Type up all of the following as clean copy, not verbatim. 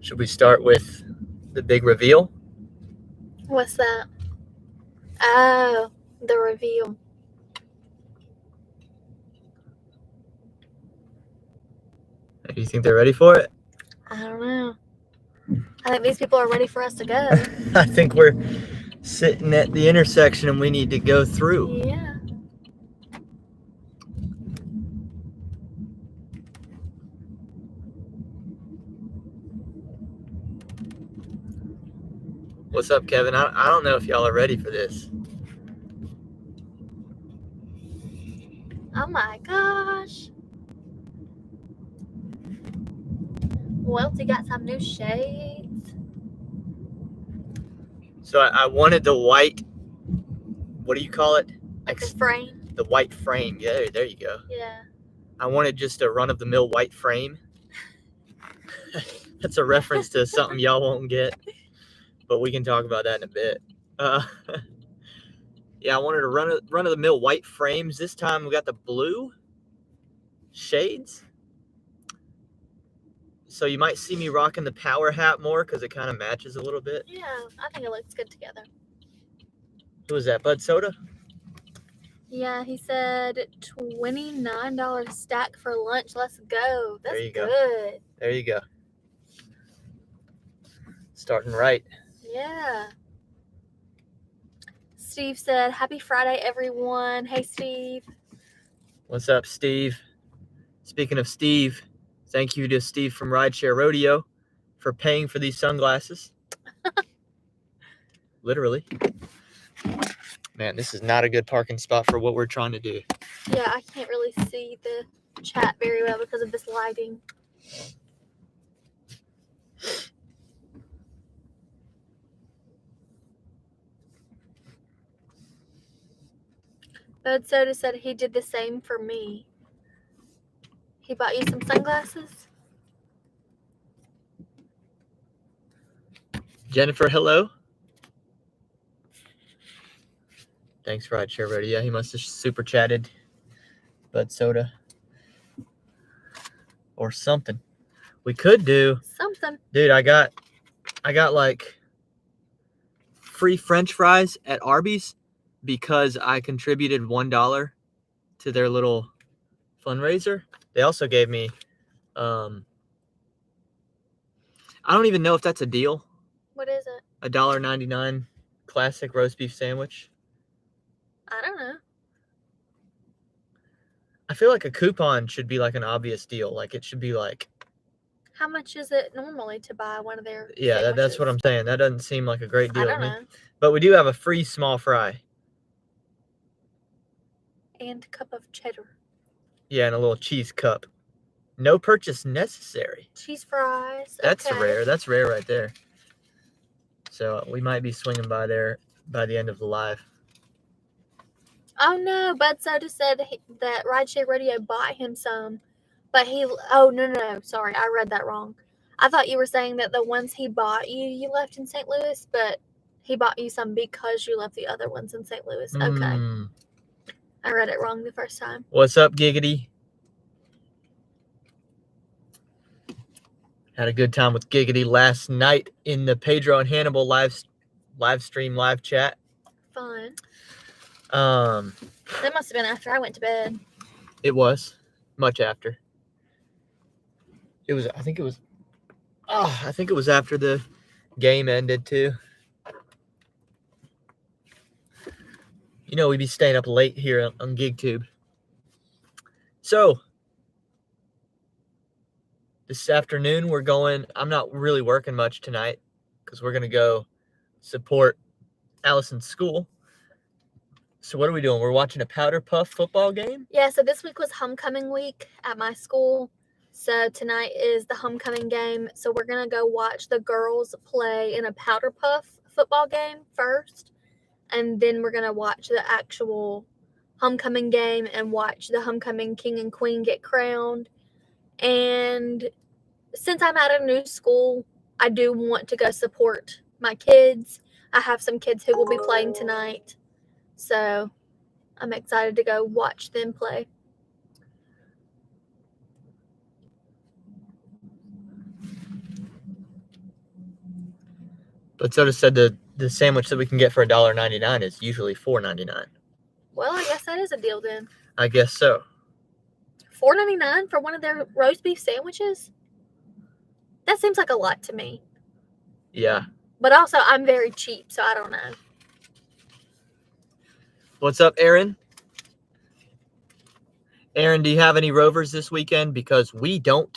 Should we start with the big reveal? What's that? Oh, the reveal. Do you think they're ready for it? I don't know. I think these people are ready for us to go. I think we're sitting at the intersection and we need to go through. Yeah. What's up, Kevin? I don't know if y'all are ready for this. Oh my gosh. Welty got some new shades. So I wanted the white, what do you call it? Like the frame. The white frame. Yeah, there you go. Yeah. I wanted just a run-of-the-mill white frame. That's a reference to something y'all won't get, but we can talk about that in a bit. Yeah, I wanted a run-of-the-mill white frames. This time we got the blue shades. So you might see me rocking the power hat more because it kind of matches a little bit. Yeah, I think it looks good together. Who was that, Bud Soda? Yeah, he said $29 stack for lunch. Let's go. That's There you go. good. There you go. Starting right. Yeah. Steve said, happy Friday, everyone. Hey, Steve. What's up, Steve? Speaking of Steve, thank you to Steve from Rideshare Rodeo for paying for these sunglasses. Literally. Man, this is not a good parking spot for what we're trying to do. Yeah, I can't really see the chat very well because of this lighting. Bud Soda said he did the same for me. He bought you some sunglasses? Jennifer, hello. Thanks, Rideshare Rodeo. Yeah, he must have super chatted Bud Soda or something. We could do something. Dude, I got like free French fries at Arby's because I contributed $1 to their little fundraiser. They also gave me I don't even know if that's a deal. What is it? $1.99 classic roast beef sandwich. I don't know. I feel like a coupon should be like an obvious deal. Like it should be like, how much is it normally to buy one of their yeah, that's what I'm saying. That doesn't seem like a great deal I don't to me. know. But we do have a free small fry. And a cup of cheddar. Yeah, and a little cheese cup. No purchase necessary. Cheese fries. That's okay. rare. That's rare right there. So we might be swinging by there by the end of the live. Oh no, Bud Soda said that Rideshare Radio bought him some, but oh no, sorry, I read that wrong. I thought you were saying that the ones he bought you left in St. Louis, but he bought you some because you left the other ones in St. Louis. Okay. I read it wrong the first time. What's up, Giggity? Had a good time with Giggity last night in the Pedro and Hannibal live stream live chat. Fun. That must have been after I went to bed. It was much after. I think it was after the game ended too. You know, we'd be staying up late here on GigTube. So this afternoon we're going, I'm not really working much tonight because we're going to go support Allison's school. So what are we doing? We're watching a Powder Puff football game? Yeah, so this week was homecoming week at my school. So tonight is the homecoming game. So we're going to go watch the girls play in a Powder Puff football game first. And then we're going to watch the actual homecoming game and watch the homecoming king and queen get crowned. And since I'm at a new school, I do want to go support my kids. I have some kids who will be playing tonight. So I'm excited to go watch them play. But Soda said the sandwich that we can get for $1.99 is usually $4.99. Well, I guess that is a deal then. I guess so. $4.99 for one of their roast beef sandwiches? That seems like a lot to me. Yeah. But also, I'm very cheap, so I don't know. What's up, Aaron? Aaron, do you have any rovers this weekend? Because we don't.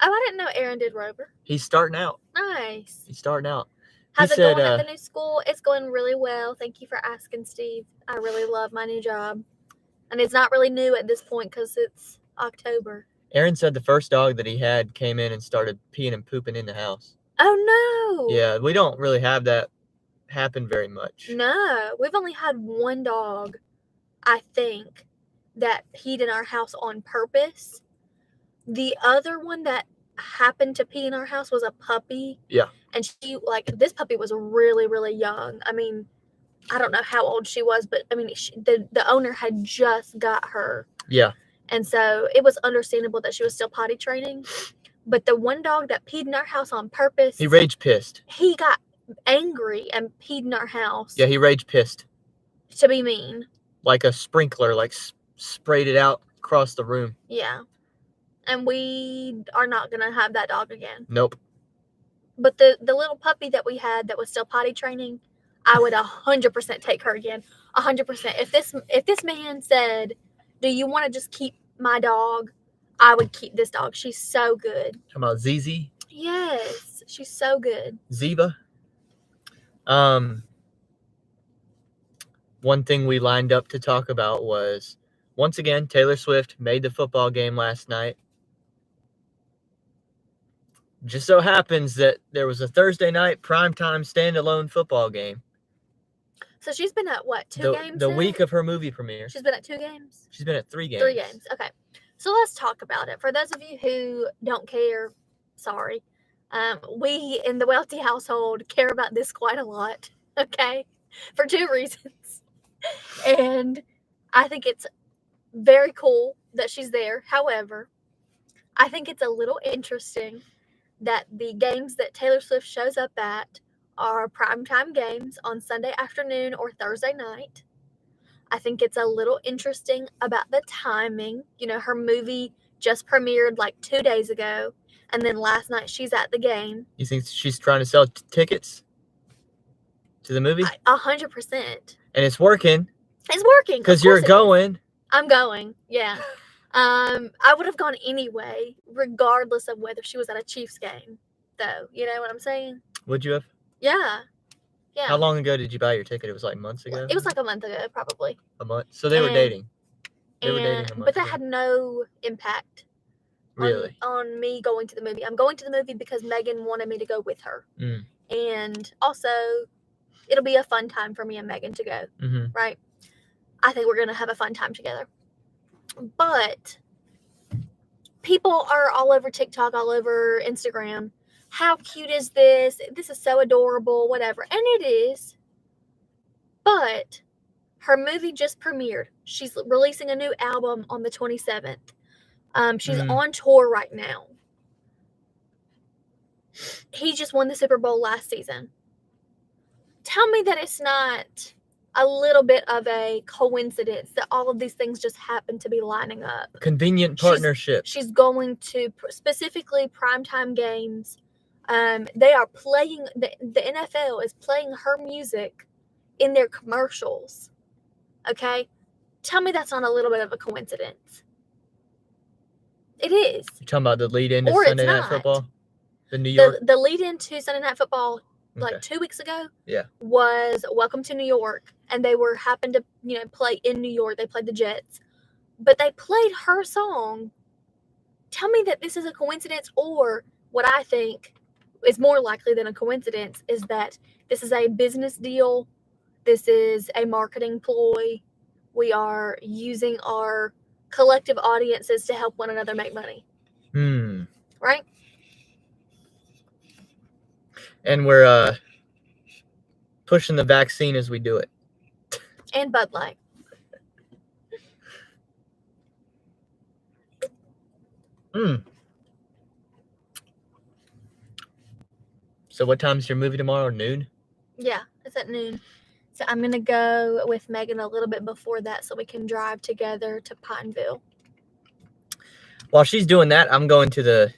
Oh, I didn't know Aaron did Rover. He's starting out. Nice. He's starting out. How's He it said, going at the new school? It's going really well. Thank you for asking, Steve. I really love my new job. And it's not really new at this point because it's October. Aaron said the first dog that he had came in and started peeing and pooping in the house. Oh, no. Yeah, we don't really have that happen very much. No. We've only had one dog, I think, that peed in our house on purpose. The other one that happened to pee in our house was a puppy. Yeah. And she, this puppy was really, really young. I mean, I don't know how old she was, but I mean, the owner had just got her. Yeah. And so it was understandable that she was still potty training. But the one dog that peed in our house on purpose, He rage pissed. he got angry and peed in our house. Yeah, he rage pissed. To be mean. Like a sprinkler, like sprayed it out across the room. Yeah. And we are not going to have that dog again. Nope. But the little puppy that we had that was still potty training, I would 100% take her again. 100%. If this man said, "Do you want to just keep my dog?" I would keep this dog. She's so good. Talking about ZZ? Yes, she's so good. Ziva? One thing we lined up to talk about was, once again, Taylor Swift made the football game last night. Just so happens that there was a Thursday night primetime standalone football game. So she's been at what, two games? The now? week of her movie premiere. She's been at 2 games? She's been at 3 games. 3 games. Okay. So let's talk about it. For those of you who don't care, sorry. We in the wealthy household care about this quite a lot. Okay. For 2 reasons. And I think it's very cool that she's there. However, I think it's a little interesting that the games that Taylor Swift shows up at are primetime games on Sunday afternoon or Thursday night. I think it's a little interesting about the timing. You know, her movie just premiered like 2 days ago, and then last night she's at the game. You think she's trying to sell tickets to the movie? 100%. And it's working. It's working. Because you're going. I'm going, yeah. I would have gone anyway, regardless of whether she was at a Chiefs game, though. You know what I'm saying? Would you have? Yeah. Yeah. How long ago did you buy your ticket? It was like months ago? It was like a month ago, probably. A month? So they were dating. They were dating a month But that ago. had no impact Really? on me going to the movie. I'm going to the movie because Megan wanted me to go with her. Mm. And also, it'll be a fun time for me and Megan to go, Mm-hmm. right? I think we're going to have a fun time together. But people are all over TikTok, all over Instagram. How cute is this? This is so adorable, whatever. And it is. But her movie just premiered. She's releasing a new album on the 27th. She's on tour right now. He just won the Super Bowl last season. Tell me that it's not a little bit of a coincidence that all of these things just happen to be lining up. Convenient partnership. She's going to specifically primetime games. They are playing, the NFL is playing her music in their commercials. Okay? Tell me that's not a little bit of a coincidence. It is. You're talking about the lead into Or Sunday it's Night not. Football? The New York? The lead into Sunday Night Football, like Okay. 2 weeks ago, Yeah. was Welcome to New York. And they happened to, play in New York. They played the Jets. But they played her song. Tell me that this is a coincidence, or what I think is more likely than a coincidence is that this is a business deal. This is a marketing ploy. We are using our collective audiences to help one another make money. Right? And we're pushing the vaccine as we do it. And Bud Light. So what time's your movie tomorrow? Noon? Yeah, it's at noon. So I'm going to go with Megan a little bit before that so we can drive together to Pineville. While she's doing that, I'm going to the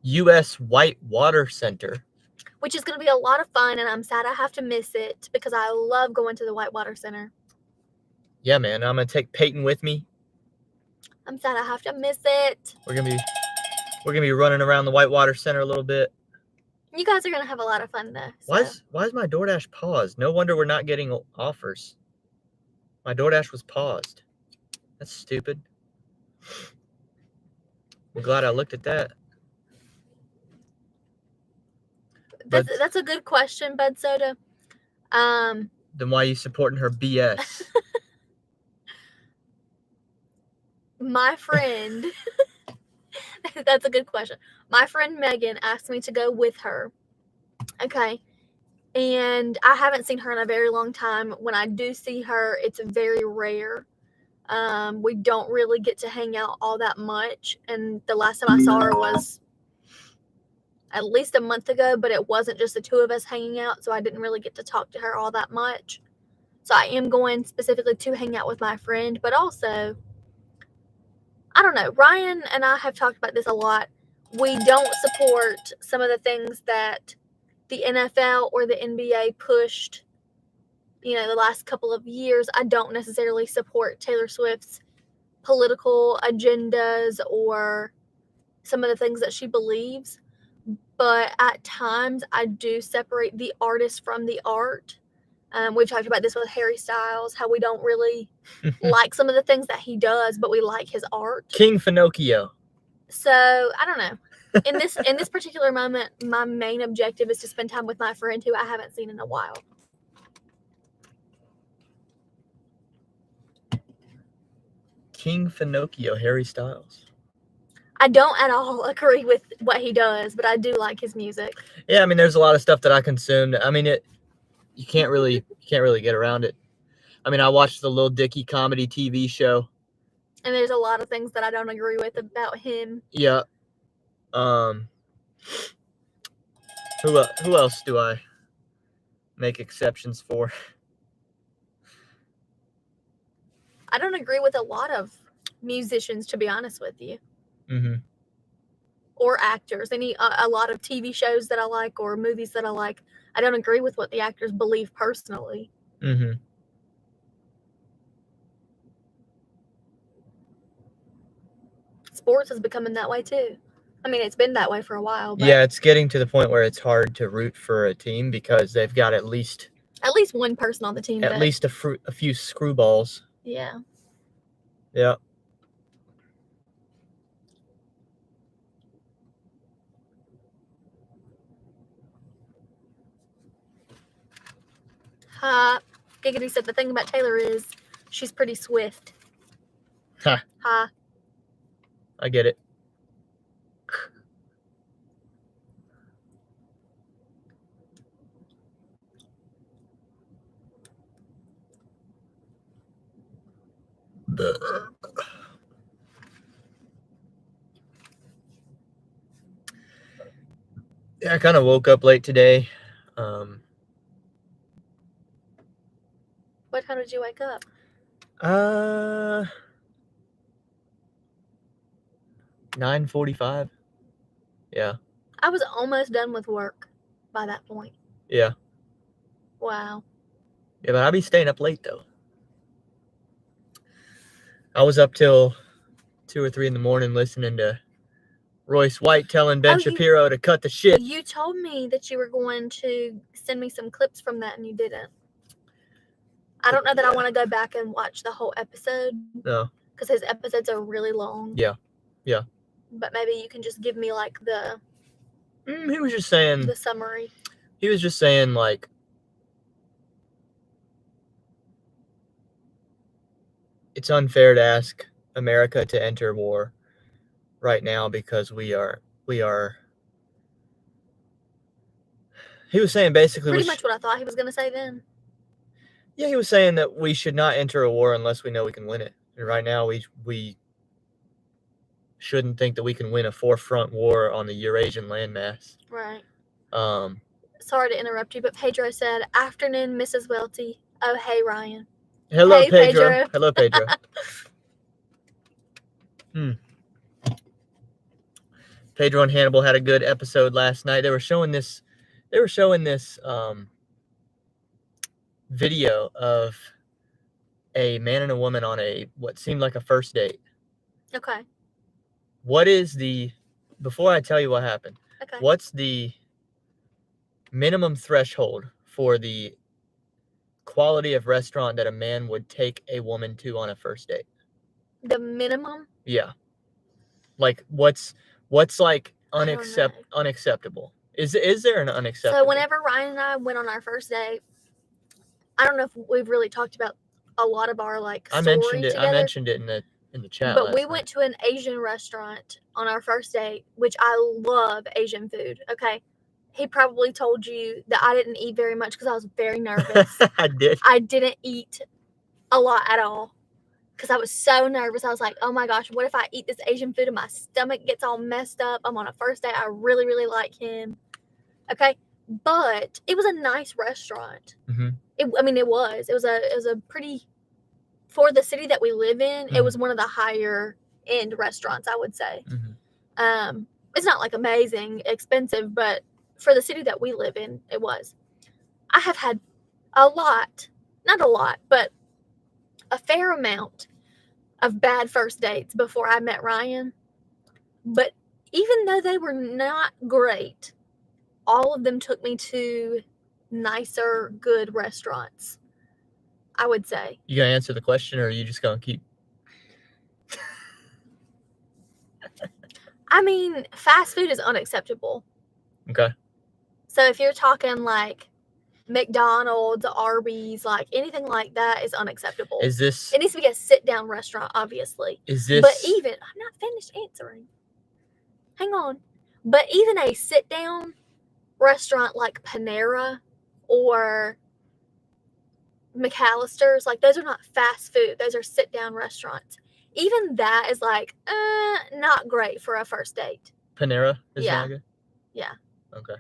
U.S. Whitewater Center. Which is going to be a lot of fun, and I'm sad I have to miss it because I love going to the Whitewater Center. Yeah, man. I'm going to take Peyton with me. I'm sad I have to miss it. We're gonna be running around the Whitewater Center a little bit. You guys are going to have a lot of fun, though. Why is my DoorDash paused? No wonder we're not getting offers. My DoorDash was paused. That's stupid. I'm glad I looked at that. That's a good question, Bud Soda. Then why are you supporting her BS? My friend, that's a good question. My friend Megan asked me to go with her. Okay. And I haven't seen her in a very long time. When I do see her, it's very rare. We don't really get to hang out all that much. And the last time I saw her was at least a month ago, but it wasn't just the two of us hanging out. So I didn't really get to talk to her all that much. So I am going specifically to hang out with my friend, but also, I don't know, Ryan and I have talked about this a lot. We don't support some of the things that the NFL or the NBA pushed, the last couple of years. I don't necessarily support Taylor Swift's political agendas or some of the things that she believes. But at times, I do separate the artist from the art. We've talked about this with Harry Styles, how we don't really like some of the things that he does, but we like his art. King Finocchio. So, I don't know. In this particular moment, my main objective is to spend time with my friend who I haven't seen in a while. King Finocchio, Harry Styles. I don't at all agree with what he does, but I do like his music. Yeah, I mean, there's a lot of stuff that I consumed. I mean, you can't really get around it. I mean, I watched the Lil Dicky comedy TV show. And there's a lot of things that I don't agree with about him. Yeah. Who else do I make exceptions for? I don't agree with a lot of musicians, to be honest with you. Mm-hmm. Or actors. A lot of TV shows that I like or movies that I like. I don't agree with what the actors believe personally. Mm-hmm. Sports is becoming that way too. I mean, it's been that way for a while. But yeah, it's getting to the point where it's hard to root for a team because they've got at least one person on the team. At least a few screwballs. Yeah. Yeah. Giggity said the thing about Taylor is she's pretty swift. Ha. Ha. I get it. Yeah, I kind of woke up late today. What time did you wake up? 9:45. Yeah. I was almost done with work by that point. Yeah. Wow. Yeah, but I'll be staying up late though. I was up till 2 or 3 in the morning listening to Royce White telling Ben Shapiro to cut the shit. You told me that you were going to send me some clips from that and you didn't. I don't know that I want to go back and watch the whole episode. No. Because his episodes are really long. Yeah. Yeah. But maybe you can just give me like the... he was just saying... the summary. He was just saying like... it's unfair to ask America to enter war right now because we are... He was saying basically... Pretty much what I thought he was going to say then. Yeah, he was saying that we should not enter a war unless we know we can win it. And right now, we shouldn't think that we can win a 4-front war on the Eurasian landmass. Right. sorry to interrupt you, but Pedro said, "Afternoon, Mrs. Welty. Oh, hey, Ryan." Hello, Hey, Pedro. Pedro. Hello, Pedro. Pedro and Hannibal had a good episode last night. They were showing this video of a man and a woman on what seemed like a first date. Okay. What is before I tell you what happened, Okay. what's the minimum threshold for the quality of restaurant that a man would take a woman to on a first date? The minimum? Yeah. Like what's like I don't know. unacceptable? Is there an unacceptable? So whenever Ryan and I went on our first date, I don't know if we've really talked about a lot of our I story mentioned it. together. I mentioned it in the chat. But we went to an Asian restaurant on our first date, which I love Asian food. Okay. He probably told you that I didn't eat very much because I was very nervous. I did. I didn't eat a lot at all because I was so nervous. I was like, oh my gosh, what if I eat this Asian food and my stomach gets all messed up? I'm on a first date. I really, really like him. Okay. But it was a nice restaurant. Mm-hmm. It was a pretty, for the city that we live in, Mm-hmm. It was one of the higher end restaurants, I would say. Mm-hmm. It's not like amazing expensive, but for the city that we live in, it was. I have had not a lot, but a fair amount of bad first dates before I met Ryan. But even though they were not great, all of them took me to nicer, good restaurants, I would say. You gonna answer the question, or are you just gonna keep? I mean, fast food is unacceptable. Okay. So if you're talking like McDonald's, Arby's, like anything like that is unacceptable. Is this? It needs to be a sit-down restaurant, obviously. Is this? But even, I'm not finished answering. Hang on. But even a sit-down restaurant like Panera or McAllister's, like those are not fast food. Those are sit-down restaurants. Even that is like, not great for a first date. Panera is Yeah. not good? Yeah. Okay.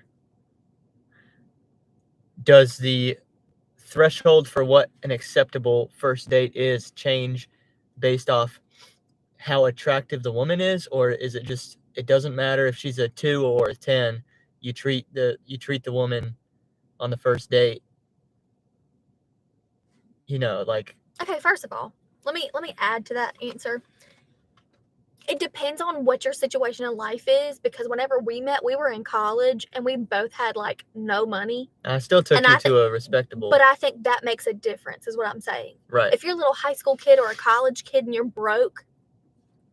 Does the threshold for what an acceptable first date is change based off how attractive the woman is, or is it just it doesn't matter if she's a 2 or a 10, you treat the woman on the first date, like. Okay, first of all, let me add to that answer. It depends on what your situation in life is, because whenever we met, we were in college and we both had like no money. I still took And you I to a respectable. But I think that makes a difference, is what I'm saying. Right. If you're a little high school kid or a college kid and you're broke,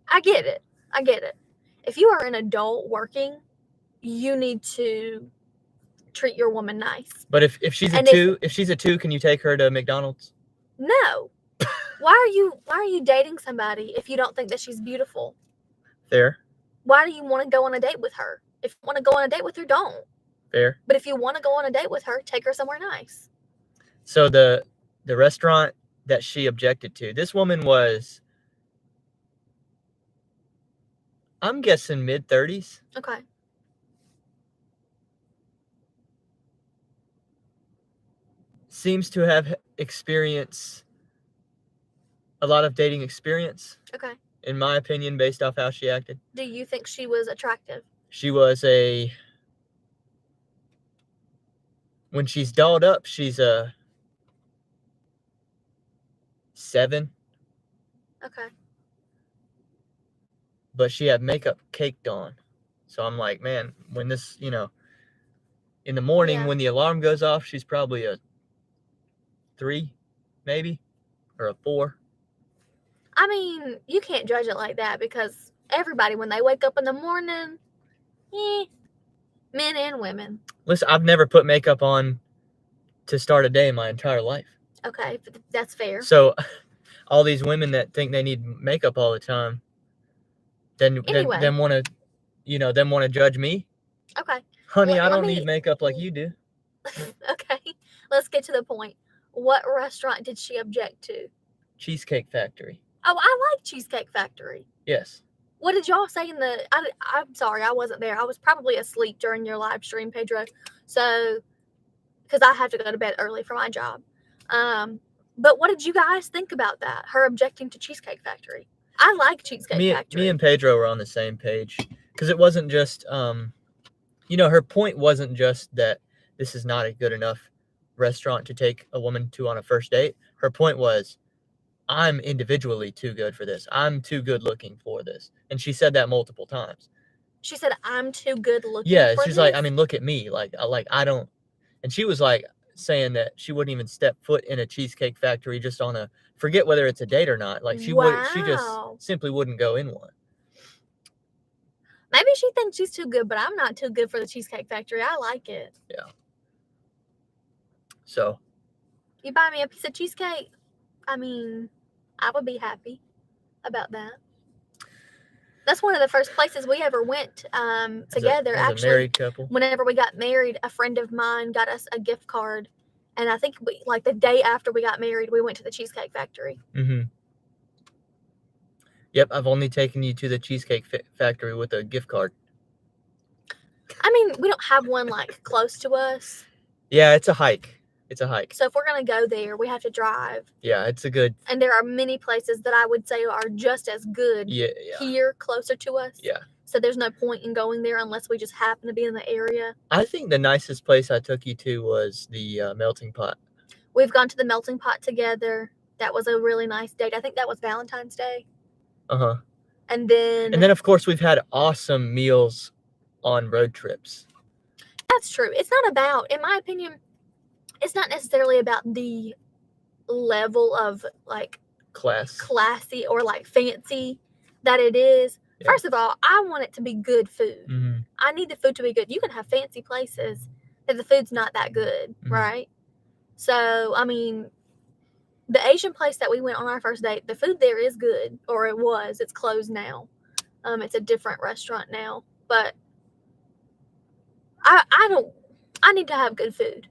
I get it. If you are an adult working, you need to treat your woman nice. But if she's a 2, if she's a 2, can you take her to McDonald's? No. Why are you dating somebody if you don't think that she's beautiful? Fair. Why do you want to go on a date with her? If you want to go on a date with her, don't. Fair. But if you want to go on a date with her, take her somewhere nice. So the restaurant that she objected to, this woman was, I'm guessing mid-30s. Okay. Seems to have a lot of dating experience. Okay. In my opinion, based off how she acted. Do you think she was attractive? She was when she's dolled up, she's a 7. Okay. But she had makeup caked on. So I'm like, man, when this, in the morning when the alarm goes off, she's probably a 3, maybe, or a 4. I mean, you can't judge it like that, because everybody, when they wake up in the morning, men and women. Listen, I've never put makeup on to start a day in my entire life. Okay, that's fair. So all these women that think they need makeup all the time, then want to judge me. Okay. Honey, I don't need makeup like you do. Okay, let's get to the point. What restaurant did she object to? Cheesecake Factory. Oh, I like Cheesecake Factory. Yes. What did y'all say in the... I'm sorry, I wasn't there. I was probably asleep during your live stream, Pedro. So, because I have to go to bed early for my job. But what did you guys think about that? Her objecting to Cheesecake Factory. I like Cheesecake Factory. Me and Pedro were on the same page because it wasn't just, her point wasn't just that this is not a good enough restaurant to take a woman to on a first date. Her point was, I'm individually too good for this. I'm too good looking for this. And she said that multiple times. She said, I'm too good looking Yeah, for she's this? like, I mean, look at me. I don't. And she was like saying that she wouldn't even step foot in a Cheesecake Factory just on a, forget whether it's a date or not. Like she just Wow. simply wouldn't go in one. Maybe she thinks she's too good, but I'm not too good for the Cheesecake Factory. I like it. Yeah. So. You buy me a piece of cheesecake? I mean, I would be happy about that. That's one of the first places we ever went together. As Actually, a married couple. Whenever we got married, a friend of mine got us a gift card. And I think the day after we got married, we went to the Cheesecake Factory. Mm-hmm. Yep, I've only taken you to the Cheesecake Factory with a gift card. I mean, we don't have one close to us. Yeah, it's a hike. It's a hike. So if we're going to go there, we have to drive. Yeah, it's a good. And there are many places that I would say are just as good here, closer to us. Yeah. So there's no point in going there unless we just happen to be in the area. I think the nicest place I took you to was the Melting Pot. We've gone to the Melting Pot together. That was a really nice date. I think that was Valentine's Day. Uh-huh. And then, of course, we've had awesome meals on road trips. That's true. It's not about, in my opinion, it's not necessarily about the level of classy or fancy that it is. Yeah. First of all, I want it to be good food. Mm-hmm. I need the food to be good. You can have fancy places that the food's not that good, mm-hmm. right? So, I mean, the Asian place that we went on our first date, the food there is good, or it was. It's closed now. It's a different restaurant now. But I need to have good food.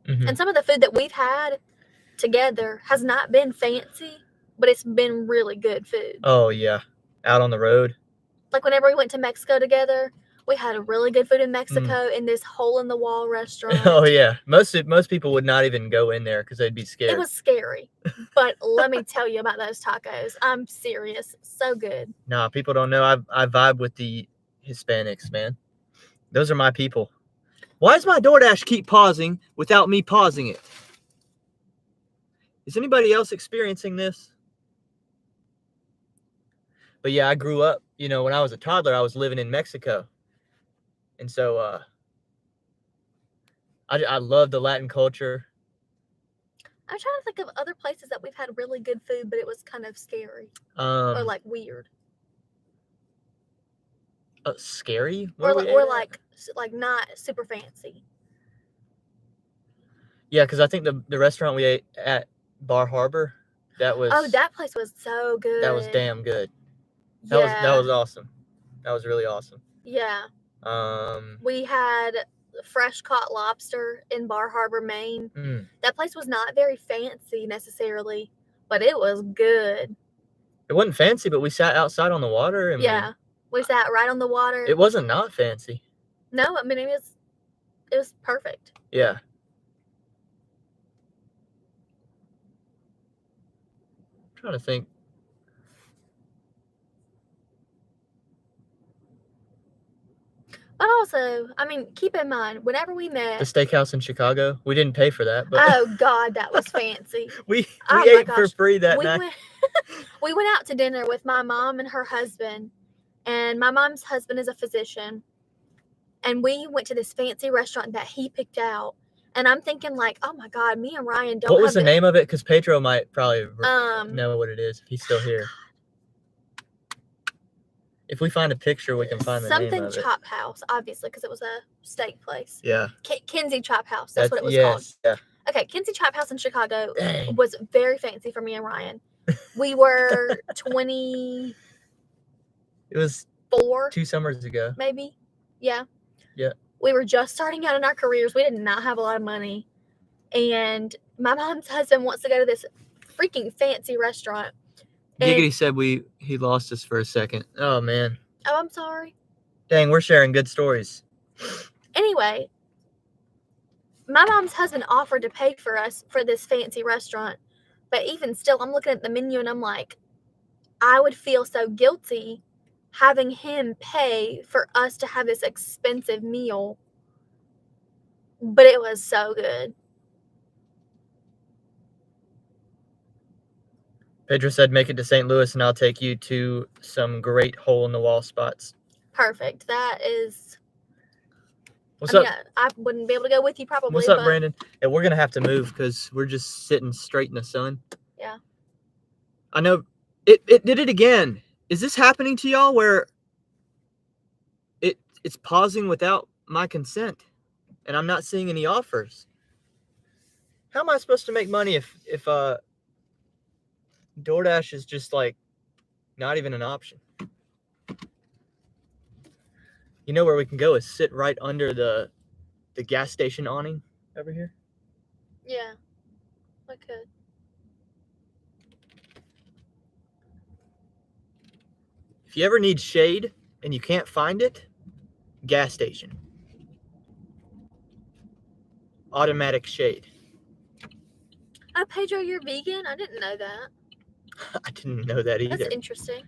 Mm-hmm. And some of the food that we've had together has not been fancy, but it's been really good food. Oh, yeah. Out on the road. Whenever we went to Mexico together, we had a really good food in Mexico in this hole-in-the-wall restaurant. Oh, yeah. Most people would not even go in there because they'd be scared. It was scary. But let me tell you about those tacos. I'm serious. So good. Nah, people don't know. I vibe with the Hispanics, man. Those are my people. Why does my DoorDash keep pausing without me pausing it? Is anybody else experiencing this? But yeah, I grew up, when I was a toddler, I was living in Mexico. And so I love the Latin culture. I'm trying to think of other places that we've had really good food, but it was kind of scary. Or weird. Scary? Or not super fancy. Yeah, because I think the restaurant we ate at Bar Harbor, that place was so good. That was damn good. That was awesome. That was really awesome. Yeah. We had fresh caught lobster in Bar Harbor, Maine. That place was not very fancy necessarily, but it was good. It wasn't fancy, but we sat outside on the water. And we sat right on the water. It wasn't not fancy. No, I mean it was perfect. Yeah. I'm trying to think. But also, I mean, keep in mind, whenever we met... The steakhouse in Chicago, we didn't pay for that. But oh, God, that was fancy. we ate for free that night. We went out to dinner with my mom and her husband. And my mom's husband is a physician. And we went to this fancy restaurant that he picked out. And I'm thinking oh, my God, me and Ryan don't What was the name of it? Because Pedro might probably know what it is if he's still here. If we find a picture, we can find the name of it. Something Chop House, obviously, because it was a steak place. Yeah. Kinsey Chop House. That's what it was called. Yeah. Okay, Kinsey Chop House in Chicago was very fancy for me and Ryan. We were 20. It was 4. 2 summers ago. Maybe. Yeah. Yeah. We were just starting out in our careers. We did not have a lot of money. And my mom's husband wants to go to this freaking fancy restaurant. Giggity said he lost us for a second. Oh, man. Oh, I'm sorry. Dang, we're sharing good stories. Anyway, my mom's husband offered to pay for us for this fancy restaurant, but even still, I'm looking at the menu and I'm like, I would feel so guilty having him pay for us to have this expensive meal, but it was so good. Pedro said, make it to St. Louis and I'll take you to some great hole-in-the-wall spots. Perfect. That is... What's up? I wouldn't be able to go with you probably. What's up, Brandon? And we're going to have to move because we're just sitting straight in the sun. Yeah. I know. It did it again. Is this happening to y'all where it's pausing without my consent and I'm not seeing any offers? How am I supposed to make money if DoorDash is just like not even an option? You know where we can go is sit right under the gas station awning over here. Yeah, I could. If you ever need shade and you can't find it, gas station. Automatic shade. Oh, Pedro, you're vegan? I didn't know that. I didn't know that either. That's interesting.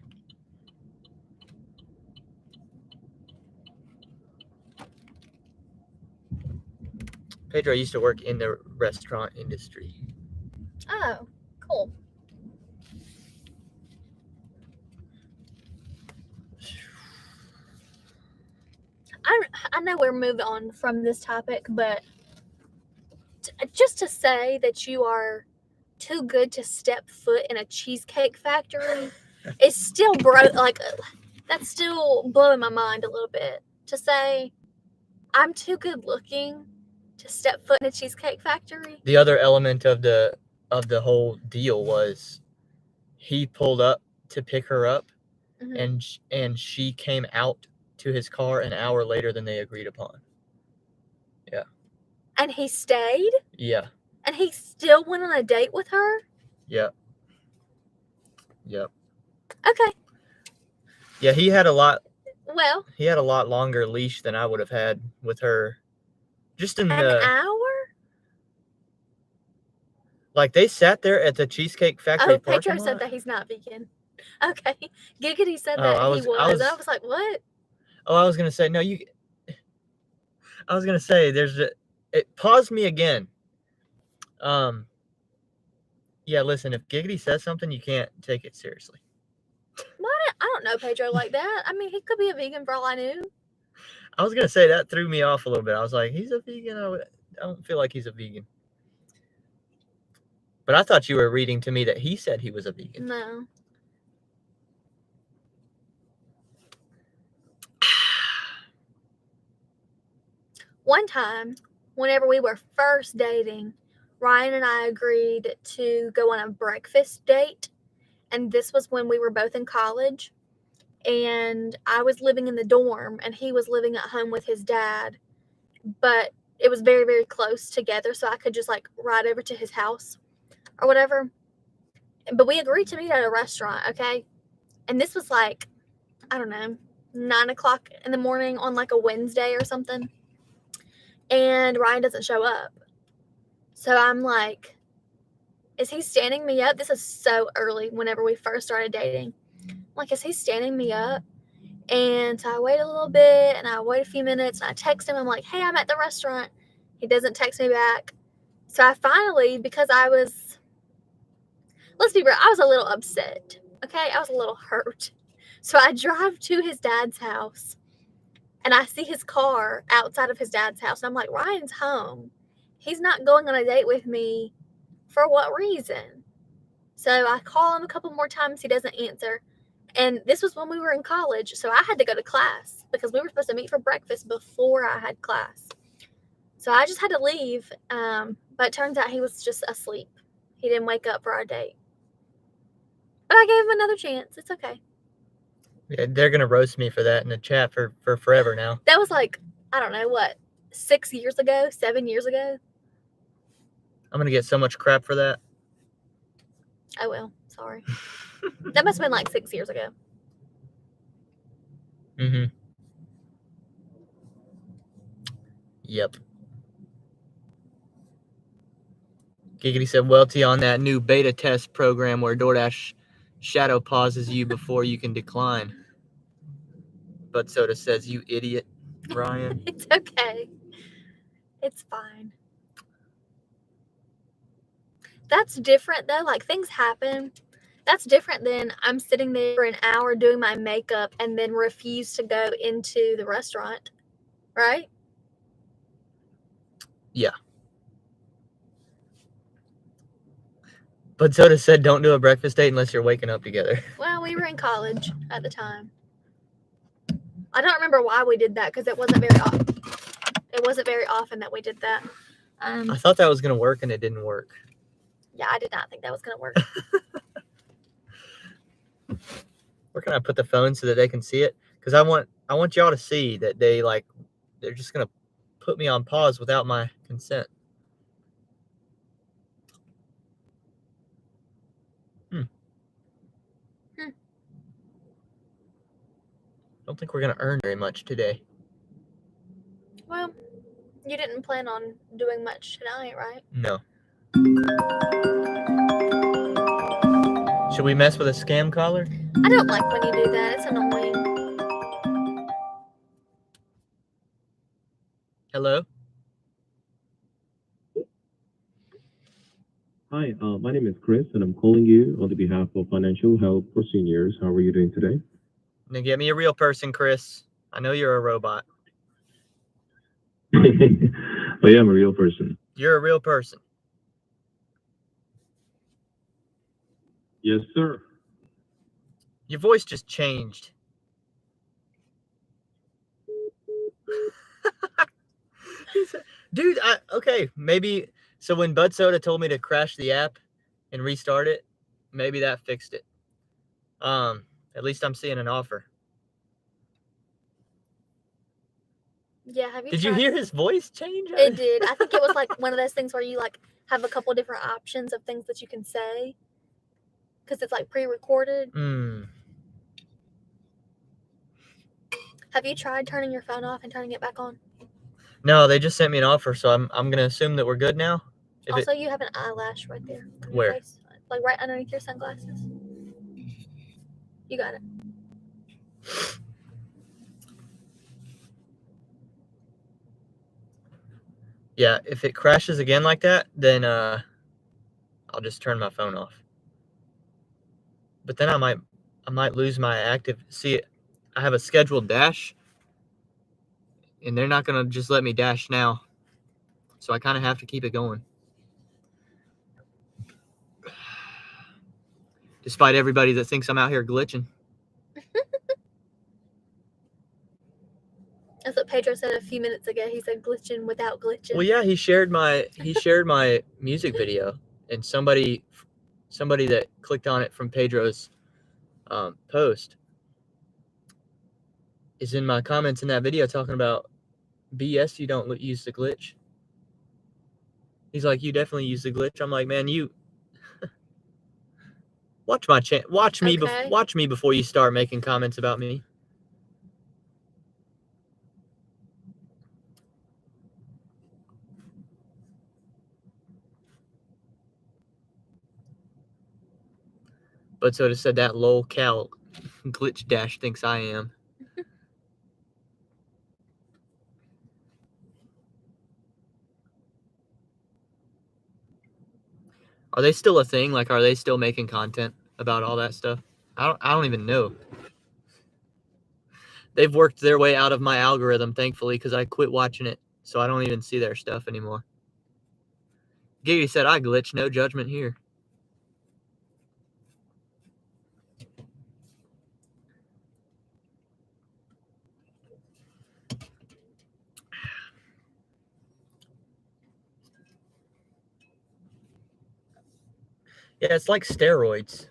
Pedro used to work in the restaurant industry. Oh, cool. I know we're moving on from this topic, but just to say that you are too good to step foot in a cheesecake factory is still that's still blowing my mind a little bit. To say I'm too good looking to step foot in a cheesecake factory. The other element of the whole deal was he pulled up to pick her up, and she came out to his car an hour later than they agreed upon. Yeah. And he stayed? Yeah. And he still went on a date with her? Yep. Yep. Okay. Yeah, he had a lot longer leash than I would have had with her. Just in an hour? Like, they sat there at the Cheesecake Factory parking lot. Pedro said that he's not vegan. Okay. Giggity said that I was. I was like, what? Oh, I was going to say, no, I was going to say, it paused me again. Yeah, listen, if Giggity says something, you can't take it seriously. What? I don't know Pedro like that. I mean, he could be a vegan for all I knew. I was going to say that threw me off a little bit. I was like, he's a vegan? I don't feel like he's a vegan. But I thought you were reading to me that he said he was a vegan. No. One time, whenever we were first dating, Ryan and I agreed to go on a breakfast date. And this was when we were both in college. And I was living in the dorm and he was living at home with his dad. But it was very, very close together. So I could just like ride over to his house or whatever. But we agreed to meet at a restaurant, okay? And this was like, I don't know, 9 o'clock in the morning on like a Wednesday or something. And Ryan doesn't show up. So I'm like, is he standing me up? This is so early whenever we first started dating. I'm like, is he standing me up? And so I wait a little bit and I wait a few minutes and I text him. I'm like, hey, I'm at the restaurant. He doesn't text me back. So I finally, because let's be real, I was a little upset. Okay, I was a little hurt. So I drive to his dad's house and I see his car outside of his dad's house. And I'm like, Ryan's home. He's not going on a date with me. For what reason? So I call him a couple more times. He doesn't answer. And this was when we were in college. So I had to go to class because we were supposed to meet for breakfast before I had class. So I just had to leave. But it turns out he was just asleep. He didn't wake up for our date. But I gave him another chance. It's okay. Yeah, they're going to roast me for that in the chat for forever now. That was like, I don't know, what, 7 years ago? I'm going to get so much crap for that. Oh, well, sorry. That must have been like 6 years ago. Mm-hmm. Yep. Giggity said, Welty on that new beta test program where DoorDash shadow pauses you before you can decline. But Soda says, you idiot, Ryan. It's okay. It's fine. That's different though. Like, things happen. That's different than I'm sitting there for an hour doing my makeup and then refuse to go into the restaurant, right? Yeah. But Soda said, don't do a breakfast date unless you're waking up together. Well, we were in college at the time. I don't remember why we did that because it wasn't very often. It wasn't very often that we did that. I thought that was going to work and it didn't work. Yeah, I did not think that was going to work. Where can I put the phone so that they can see it? Because I want y'all to see that they're just going to put me on pause without my consent. Don't think we're going to earn very much today. Well, you didn't plan on doing much tonight, right? No. Should we mess with a scam caller? I don't like when you do that. It's annoying. Hello? Hi, my name is Chris, and I'm calling you on the behalf of Financial Help for Seniors. How are you doing today? Now get me a real person, Chris. I know you're a robot. I am a real person. You're a real person. Yes, sir. Your voice just changed. Dude, okay, maybe. So when Bud Soda told me to crash the app and restart it, maybe that fixed it. At least I'm seeing an offer. Yeah, have you Did tried? you hear his voice change? It did. I think it was like one of those things where you like have a couple different options of things that you can say because it's like pre-recorded. Have you tried turning your phone off and turning it back on? No, they just sent me an offer, so I'm gonna assume that we're good now. Also, you have an eyelash right there. On Where? your face, like right underneath your sunglasses. You got it. Yeah, if it crashes again like that, then I'll just turn my phone off. But then I might lose my active. See, I have a scheduled dash, and they're not gonna just let me dash now. So I kind of have to keep it going. Despite everybody that thinks I'm out here glitching. That's what Pedro said a few minutes ago. He said glitching without glitching. Well, yeah, he shared my music video, and somebody that clicked on it from Pedro's post is in my comments in that video talking about BS. You don't use the glitch. He's like, you definitely use the glitch. I'm like, man, you watch my watch me Okay. watch me before you start making comments about me. But so to said that lol cal glitch dash thinks I am. Are they still a thing? Like, are they still making content about all that stuff? I don't even know. They've worked their way out of my algorithm, thankfully, because I quit watching it, so I don't even see their stuff anymore. Giggity said, I glitch, no judgment here. Yeah, it's like steroids.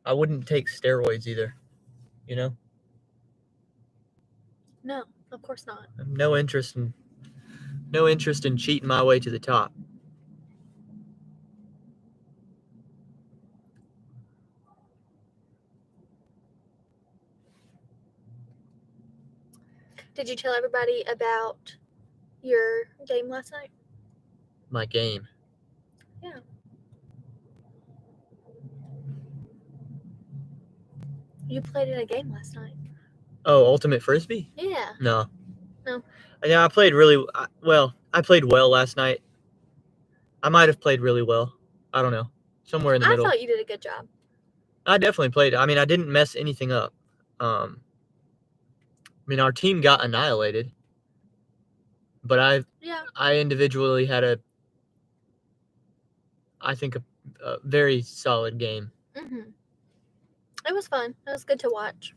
I wouldn't take steroids either, you know? No, of course not. I have no interest in cheating my way to the top. Did you tell everybody about your game last night? My game. Yeah. You played in a game last night. Oh, Ultimate Frisbee? Yeah. No. No. Yeah, I played really well. I played well last night. I might have played really well. I don't know. Somewhere in the I middle. thought you did a good job. I definitely played. I mean, I didn't mess anything up. I mean, our team got annihilated, but I individually had I think a very solid game. Mhm. It was fun. It was good to watch.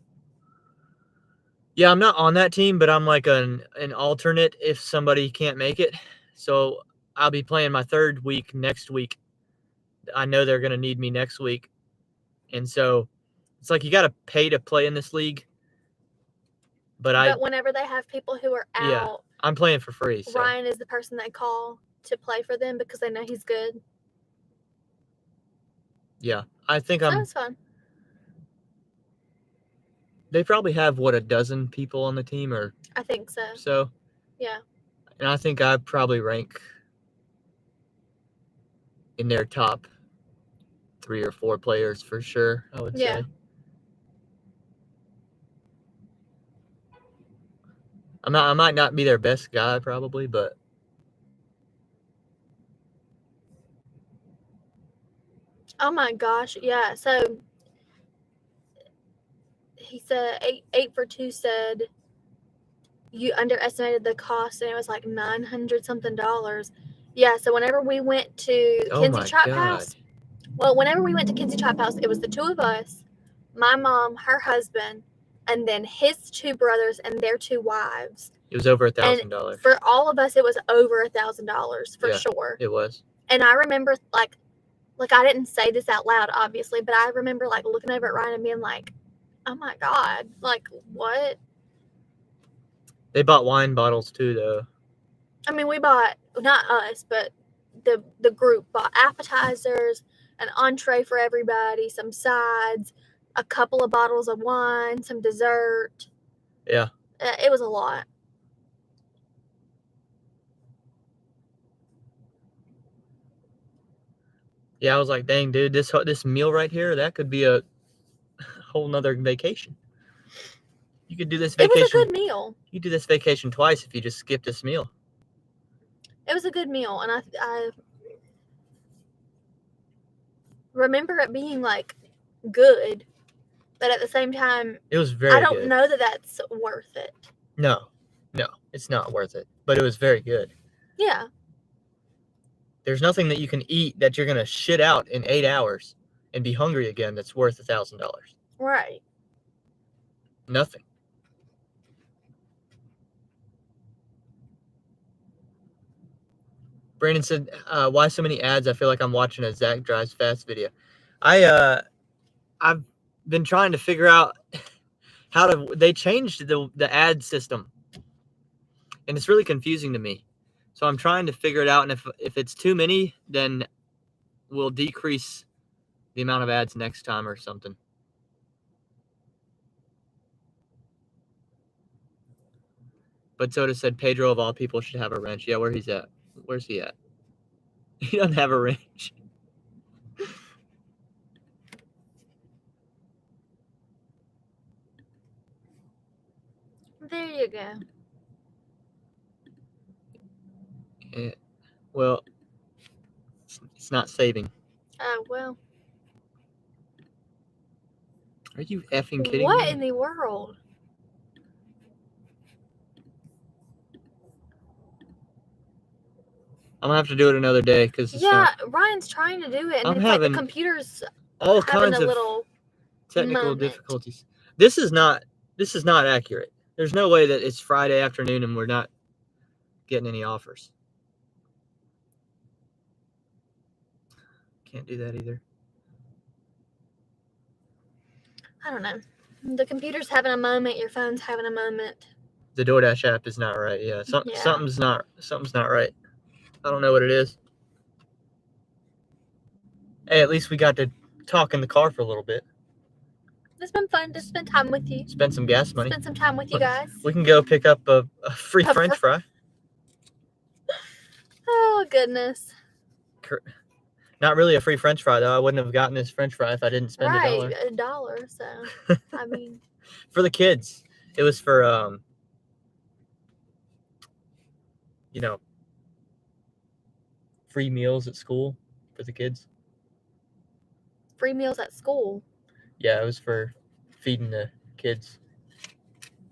Yeah, I'm not on that team, but I'm like an alternate if somebody can't make it. So I'll be playing my third week next week. I know they're going to need me next week. And so it's like you got to pay to play in this league. But whenever they have people who are out, I'm playing for free. So. Ryan is the person they call to play for them because they know he's good. Yeah, I think That was fun. They probably have, what, a dozen people on the team? Or I think so. So? Yeah. And I think I probably rank in their top 3 or 4 players for sure, I would say. I might not be their best guy probably, but oh my gosh, yeah. So he said 8 for 2 said you underestimated the cost and it was like $900 something. Yeah, so whenever we went to Kinsey Trap House, whenever we went to Kinsey Trap House, it was the 2 of us, my mom, her husband, and then his 2 brothers and their 2 wives. It was over $1,000. For all of us, it was over $1,000 for sure. It was. And I remember like I didn't say this out loud, obviously, but I remember like looking over at Ryan and being like, "Oh my God, like what?" They bought wine bottles too, though. I mean, we bought, not us, but the group bought appetizers, an entree for everybody, some sides, a couple of bottles of wine, some dessert. Yeah. It was a lot. Yeah, I was like, dang, dude, this meal right here, that could be a whole nother vacation. You could do this vacation. It was a good meal. You could do this vacation twice if you just skip this meal. It was a good meal, and I remember it being like good, but at the same time, it was very good. I don't know that that's worth it. No, it's not worth it, but it was very good. Yeah. There's nothing that you can eat that you're going to shit out in 8 hours and be hungry again that's worth $1,000. Right. Nothing. Brandon said, why so many ads? I feel like I'm watching a Zach Drives Fast video. I've been trying to figure out they changed the ad system. And it's really confusing to me. So I'm trying to figure it out, and if it's too many, then we'll decrease the amount of ads next time or something. But Soda said Pedro of all people should have a wrench. Yeah, where he's at? Where's he at? He doesn't have a wrench. There you go. Well, it's not saving. Oh, well. Are you effing kidding me? What in the world? I'm going to have to do it another day because Ryan's trying to do it, and I'm it's having like the computer's all having kinds a of little technical difficulties. This is not accurate. There's no way that it's Friday afternoon and we're not getting any offers. Can't do that either. I don't know. The computer's having a moment. Your phone's having a moment. The DoorDash app is not right. Yeah, something's not right. I don't know what it is. Hey, at least we got to talk in the car for a little bit. It's been fun to spend time with you. Spend some gas money. Spend some time with you guys. We can go pick up a free French fry. Oh, goodness. Not really a free French fry though. I wouldn't have gotten this French fry if I didn't spend Right, $1. $1. So I mean, For the kids. It was for you know, free meals at school for the kids. free meals at school, Yeah, it was for feeding the kids.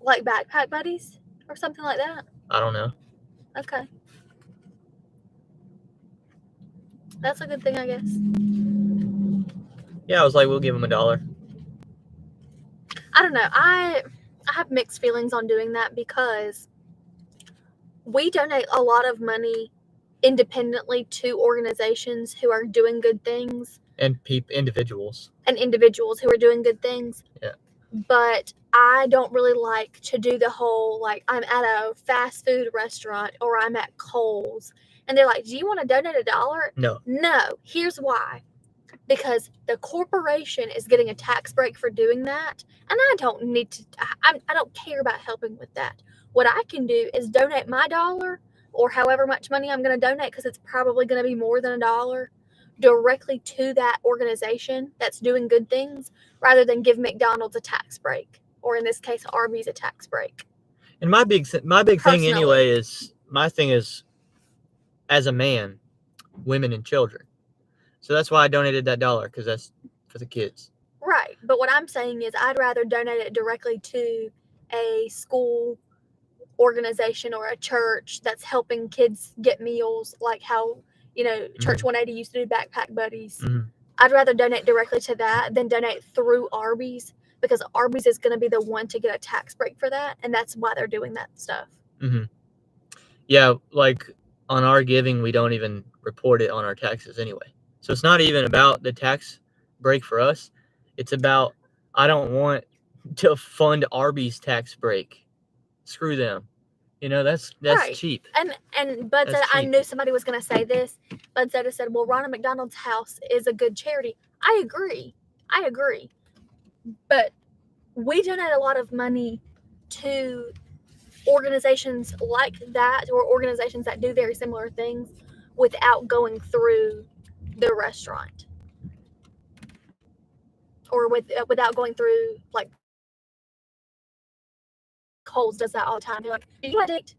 like backpack buddies or something like that. I don't know. Okay, that's a good thing, I guess. Yeah, I was like, we'll give them $1. I don't know. I have mixed feelings on doing that because we donate a lot of money independently to organizations who are doing good things And individuals. and individuals who are doing good things. Yeah. But I don't really like to do the whole, like, I'm at a fast food restaurant or I'm at Kohl's and they're like, do you want to donate $1? No. No. Here's why. Because the corporation is getting a tax break for doing that. And I don't need to, I don't care about helping with that. What I can do is donate my $1 or however much money I'm going to donate, because it's probably going to be more than $1, directly to that organization that's doing good things, rather than give McDonald's a tax break, or in this case, Arby's a tax break. And my big thing Personally. anyway is, my thing is, as a man, women and children. So that's why I donated that $1, because that's for the kids. Right. But what I'm saying is I'd rather donate it directly to a school organization or a church that's helping kids get meals, like how, Church 180 used to do backpack buddies. Mhm. I'd rather donate directly to that than donate through Arby's, because Arby's is going to be the one to get a tax break for that, and that's why they're doing that stuff. Mm-hmm. Yeah, like on our giving, we don't even report it on our taxes anyway. So it's not even about the tax break for us. It's about, I don't want to fund Arby's tax break. Screw them. That's Right. cheap. And Bud said, I knew somebody was going to say this. Bud said, well, Ronald McDonald's House is a good charity. I agree. But we donate a lot of money to organizations like that, or organizations that do very similar things, without going through the restaurant, or without going through, like, Kohl's does that all the time. They're like, do you want to donate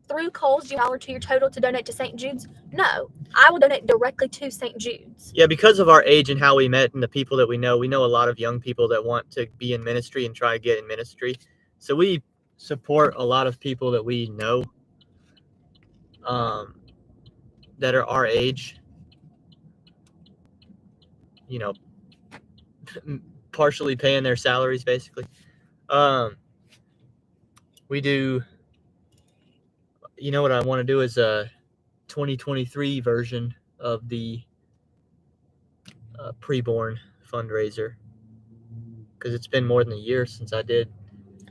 through Kohl's $1 to your total to donate to St. Jude's? No, I will donate directly to St. Jude's. Yeah, because of our age and how we met and the people that we know a lot of young people that want to be in ministry and try to get in ministry. So we support a lot of people that we know that are our age, partially paying their salaries, basically. We do, what I want to do is a 2023 version of the preborn fundraiser, because it's been more than a year since I did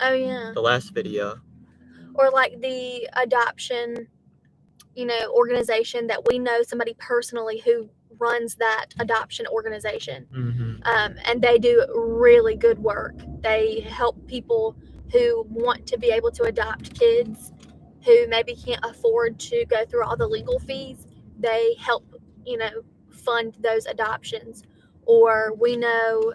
the last video. Or like the adoption, organization that we know somebody personally who runs that adoption organization. Mm-hmm. And they do really good work. They help people who want to be able to adopt kids who maybe can't afford to go through all the legal fees. They help, fund those adoptions. Or we know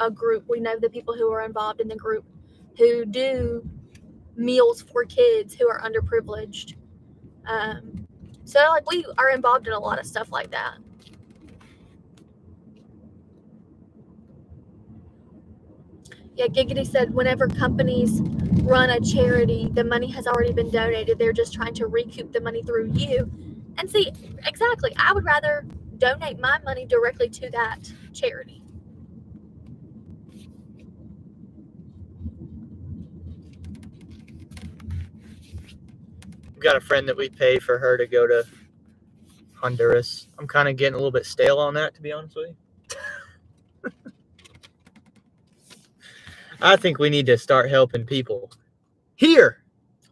a group, we know the people who are involved in the group who do meals for kids who are underprivileged. So like, we are involved in a lot of stuff like that. Yeah, Giggity said whenever companies run a charity, the money has already been donated. They're just trying to recoup the money through you. And see, exactly, I would rather donate my money directly to that charity. We've got a friend that we pay for her to go to Honduras. I'm kind of getting a little bit stale on that, to be honest with you. I think we need to start helping people here.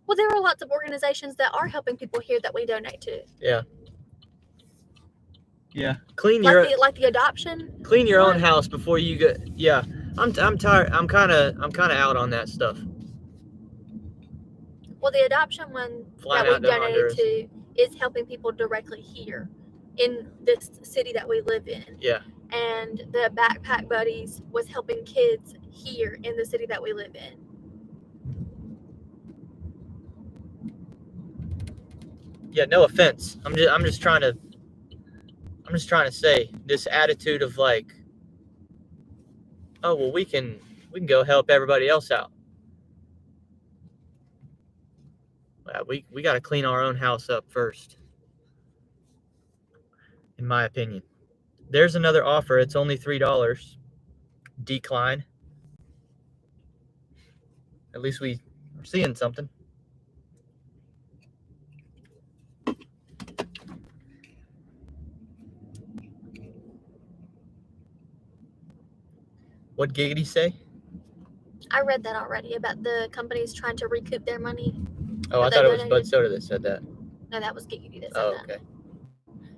Well, there are lots of organizations that are helping people here that we donate to. Yeah. Like the adoption. Clean your own house before you go. Yeah, I'm tired. I'm kind of out on that stuff. Well, the adoption one that we donated to is helping people directly here. in this city that we live in. Yeah. And the Backpack Buddies was helping kids here in the city that we live in. Yeah, no offense. I'm just trying to say this attitude of like, oh well, we can go help everybody else out. We got to clean our own house up first, in my opinion. There's another offer. It's only $3. Decline. At least we are seeing something. What giggity say? I read that already about the companies trying to recoup their money. Oh, I thought it was Bud Soda that said that. No, that was Giggity that said Oh, that. okay.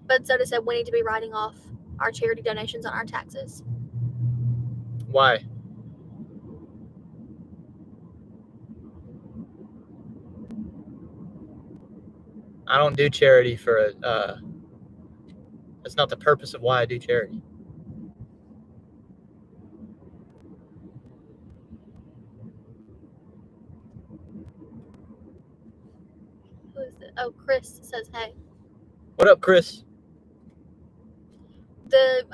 Bud Soda said we need to be writing off our charity donations on our taxes. Why? I don't do charity for that's not the purpose of why I do charity. Who is it? Oh, Chris says hey. What up, Chris?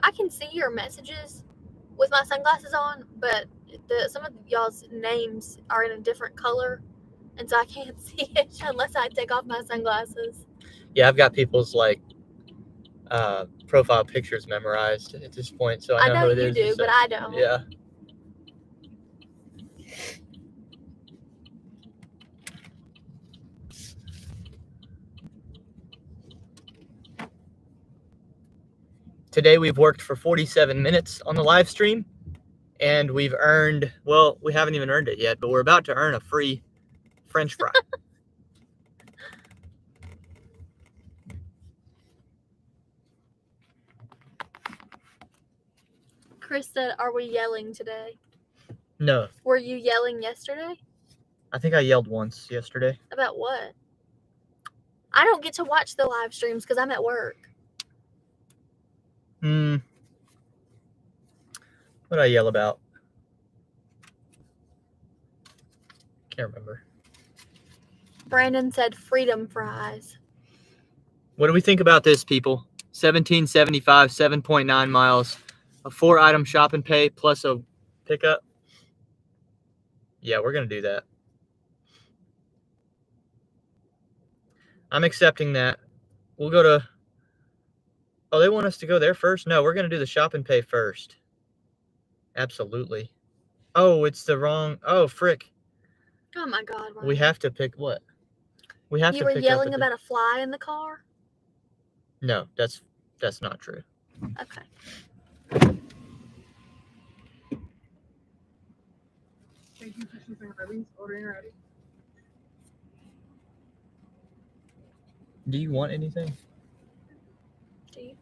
I can see your messages with my sunglasses on, but some of y'all's names are in a different color, and so I can't see it unless I take off my sunglasses. Yeah, I've got people's like profile pictures memorized at this point, so I know who it is. I know you do, but I don't. Yeah. Today we've worked for 47 minutes on the live stream, and we've earned, well, we haven't even earned it yet, but we're about to earn a free French fry. Chris said, are we yelling today? No. Were you yelling yesterday? I think I yelled once yesterday. About what? I don't get to watch the live streams because I'm at work. What did I yell about? Can't remember. Brandon said freedom fries. What do we think about this, people? 1775, 7.9 miles, a 4-item shop and pay plus a pickup. Yeah, we're going to do that. I'm accepting that. We'll go to... Oh, they want us to go there first? No, we're going to do the shop and pay first. Absolutely. Oh, it's the wrong... Oh, frick. Oh, my God. Ryan. We have to pick what? We have you to were pick yelling up about a fly in the car? No, that's not true. Okay. Thank you for choosing Arby's. Ordering ready. Do you want anything? Do you?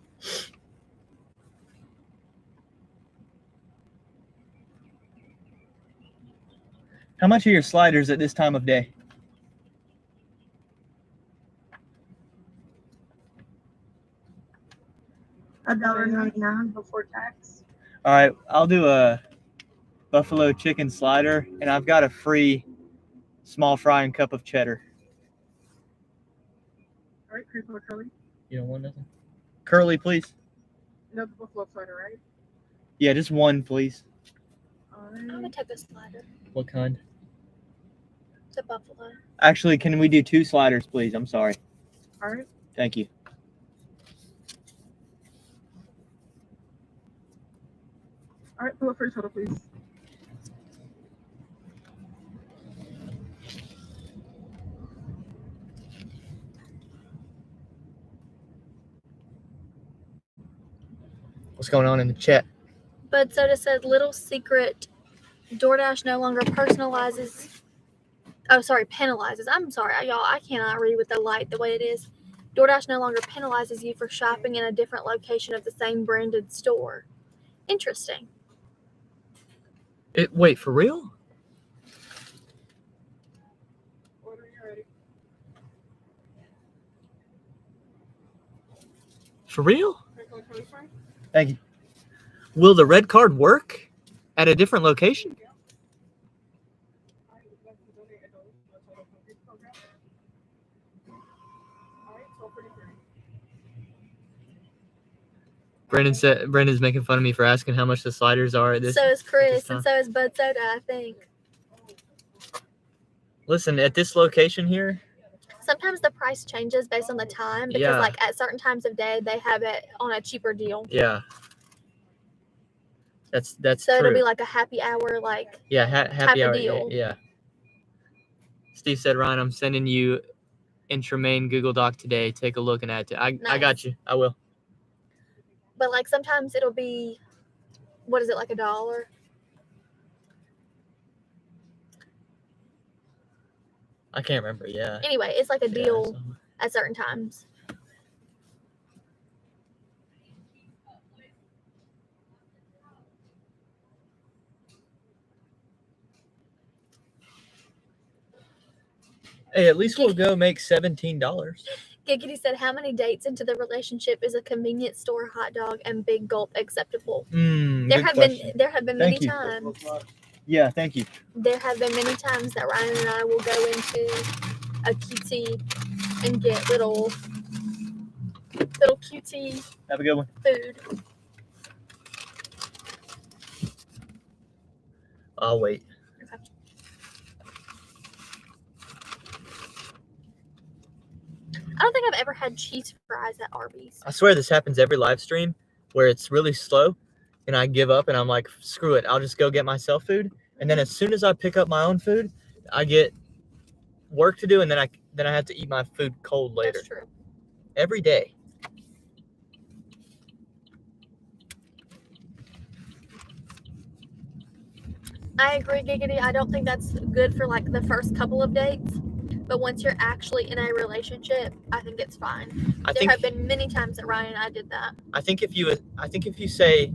How much are your sliders at this time of day? $1.99 before tax. All right, I'll do a buffalo chicken slider, and I've got a free small fry and cup of cheddar. All right, cream or curly? You don't want nothing? Curly, please. No, the buffalo slider, right? Yeah, just one, please. All I'm going right. to take a slider. What kind? It's a buffalo. Actually, can we do 2 sliders, please? I'm sorry. All right. Thank you. All right, pull up for your total, please. What's going on in the chat? Bud Soda said, little secret, DoorDash no longer penalizes. I'm sorry, y'all. I cannot read with the light the way it is. DoorDash no longer penalizes you for shopping in a different location of the same branded store. Interesting. Wait, for real? Ordering ready. For real? Red card 25. Thank you. Will the red card work at a different location? Yeah. I would like to donate a dollar to the total funding program. All right, 12:33. Brendan's making fun of me for asking how much the sliders are at this. So is Chris, time. and so is Bud Soda, I think. Listen, at this location here, Sometimes the price changes based on the time because, Yeah. like, at certain times of day, they have it on a cheaper deal. yeah. That's So true. it'll be like a happy hour, like, Yeah, happy of hour. deal. Yeah. Steve said, Ryan, I'm sending you Intramain Google Doc today. Take a look and add to. I got Nice. you. I will. but like sometimes it'll be, what is it, like $1? I can't remember. Yeah. Anyway, it's like a Yeah, deal so- at certain times. Hey, at least we'll go make $17. Giggity said, how many dates into the relationship is a convenience store hot dog and big gulp acceptable? There have been many Thank you. times. Yeah, thank you. There have been many times that Ryan and I will go into a QT and get little QT Have a good one. food. I'll wait. I don't think I've ever had cheese fries at Arby's. I swear this happens every live stream where it's really slow and I give up and I'm like, screw it. I'll just go get myself food. And then as soon as I pick up my own food, I get work to do and then I have to eat my food cold later. That's true. Every day. I agree, Giggity. I don't think that's good for like the first couple of dates. But once you're actually in a relationship, I think it's fine. There have been many times that Ryan and I did that. I think if you say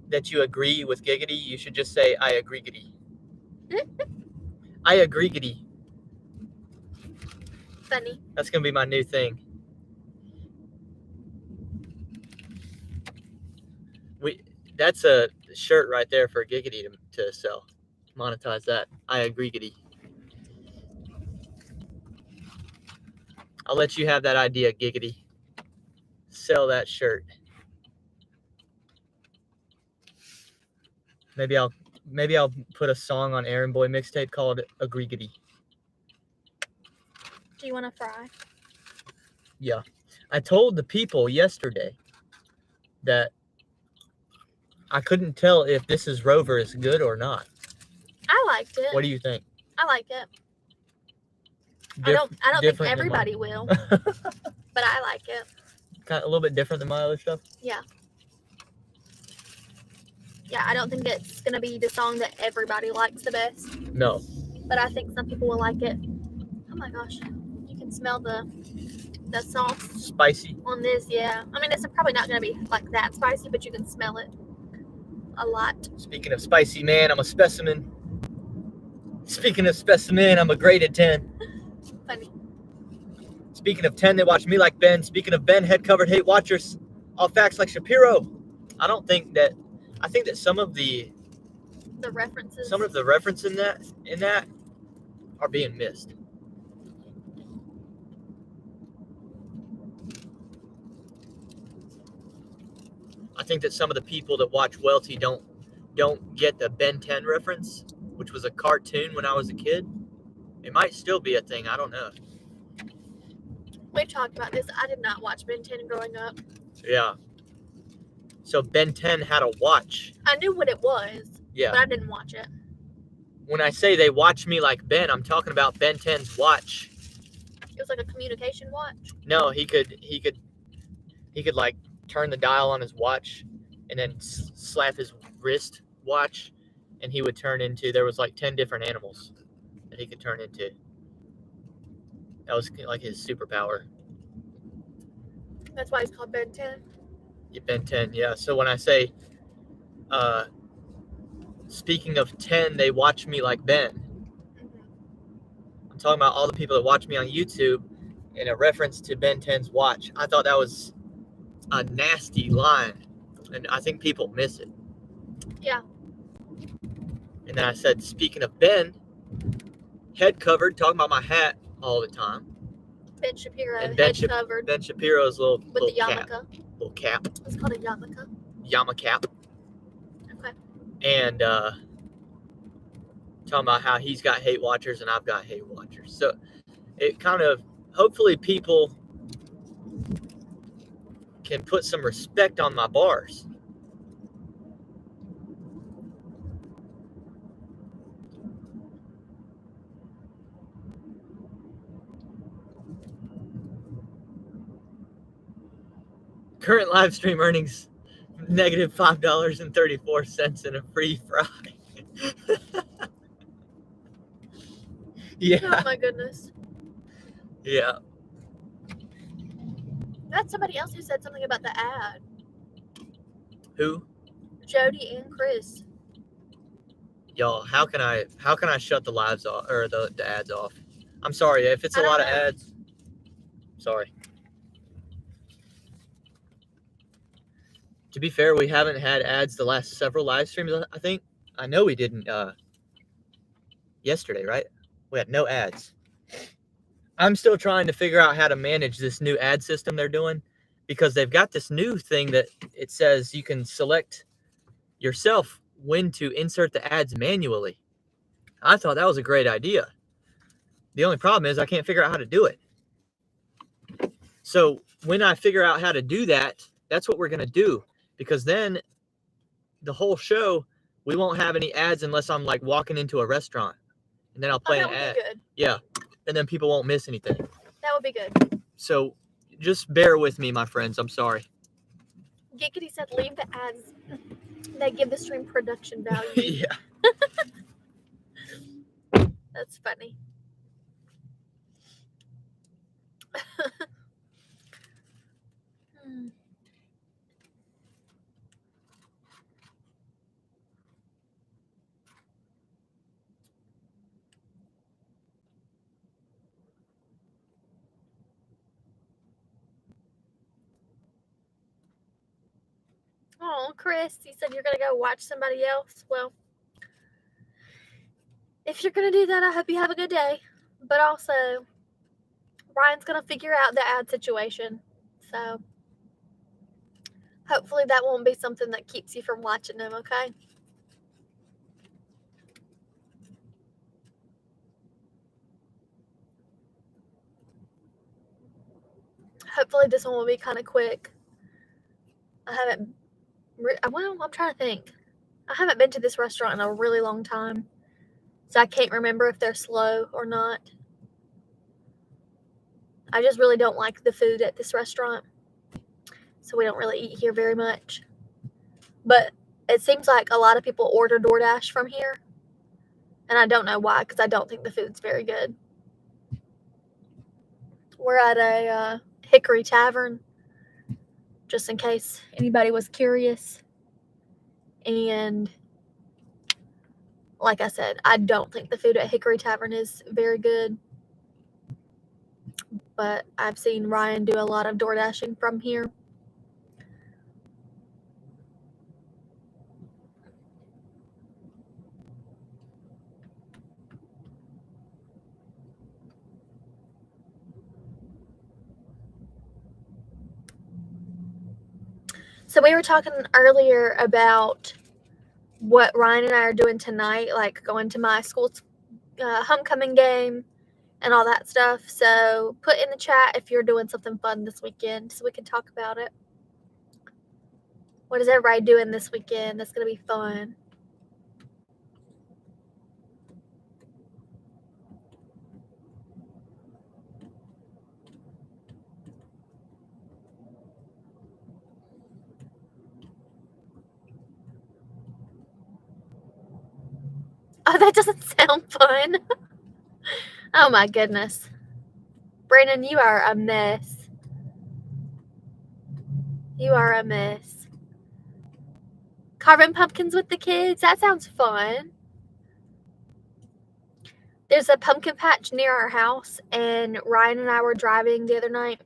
that you agree with Giggity, you should just say I agree Giggity. I agree Giggity. Funny. That's gonna be my new thing. That's a shirt right there for Giggity to sell. Monetize that. I agree Giggity. I'll let you have that idea, Giggity. Sell that shirt. Maybe I'll put a song on Aaron Boy mixtape called Agree Giggity. Do you want to fry? Yeah. I told the people yesterday that I couldn't tell if this is Rover is good or not. I liked it. What do you think? I like it. I don't think different than everybody will, but I like it. Kind of a little bit different than my other stuff. Yeah, I don't think it's gonna be the song that everybody likes the best, No. but I think some people will like it. Oh my gosh, you can smell the sauce Spicy. on this. Yeah, I mean it's probably not gonna be like that spicy, but you can smell it a lot. Speaking of spicy, man, I'm a specimen. Speaking of specimen, I'm a graded 10. Funny. Speaking of 10, they watch me like Ben. Speaking of Ben, head covered hate watchers. All facts like Shapiro. I think that some of the references. Some of the reference in that are being missed. I think that some of the people that watch Welty don't get the Ben 10 reference, which was a cartoon when I was a kid. It might still be a thing. I don't know. We've talked about this. I did not watch Ben 10 growing up. Yeah. So Ben 10 had a watch. I knew what it was, Yeah. but I didn't watch it. When I say they watch me like Ben, I'm talking about Ben 10's watch. It was like a communication watch. No, he could like turn the dial on his watch and then slap his wrist watch, and he would turn into, there was like 10 different animals that he could turn into. That was like his superpower. That's why it's called Ben 10. Yeah, Ben 10, yeah. So when I say, speaking of 10, they watch me like Ben. Mm-hmm. I'm talking about all the people that watch me on YouTube in a reference to Ben 10's watch. I thought that was a nasty line, and I think people miss it. Yeah. And then I said, speaking of Ben, head covered, talking about my hat all the time. Ben Shapiro, And head covered Ben Shapiro's little with the cap. yarmulke. Little cap. It's called a yarmulke. Yama cap. Okay. And talking about how he's got hate watchers and I've got hate watchers. So it kind of, hopefully people can put some respect on my bars. Current live stream earnings negative $5.34 and a free fry. Yeah. Oh my goodness. Yeah. That's somebody else who said something about the ad. Who? Jody and Chris. Y'all, how can I shut the lives off or the ads off? I'm sorry if it's a lot of ads. Sorry. To be fair, we haven't had ads the last several live streams, I think. I know we didn't yesterday, right? We had no ads. I'm still trying to figure out how to manage this new ad system they're doing because they've got this new thing that it says you can select yourself when to insert the ads manually. I thought that was a great idea. The only problem is I can't figure out how to do it. So when I figure out how to do that, that's what we're going to do. Because then the whole show, we won't have any ads unless I'm like walking into a restaurant. And then I'll play an ad. Good. Yeah. And then people won't miss anything. That would be good. So just bear with me, my friends. I'm sorry. Giggity said leave the ads. They give the stream production value. Yeah. That's funny. Oh, Chris, you said you're going to go watch somebody else. Well, if you're going to do that, I hope you have a good day. But also, Ryan's going to figure out the ad situation. So, hopefully that won't be something that keeps you from watching them, okay? Hopefully this one will be kind of quick. I'm trying to think. I haven't been to this restaurant in a really long time, so I can't remember if they're slow or not. I just really don't like the food at this restaurant, so we don't really eat here very much. But it seems like a lot of people order DoorDash from here, and I don't know why, because I don't think the food's very good. We're at a Hickory Tavern, just in case anybody was curious. And like I said, I don't think the food at Hickory Tavern is very good. But I've seen Ryan do a lot of DoorDashing from here. So we were talking earlier about what Ryan and I are doing tonight, like going to my school's homecoming game and all that stuff. So put in the chat if you're doing something fun this weekend so we can talk about it. What is everybody doing this weekend? That's going to be fun. Oh, that doesn't sound fun. Oh my goodness. Brandon, you are a mess. You are a mess. Carving pumpkins with the kids? That sounds fun. There's a pumpkin patch near our house, and Ryan and I were driving the other night.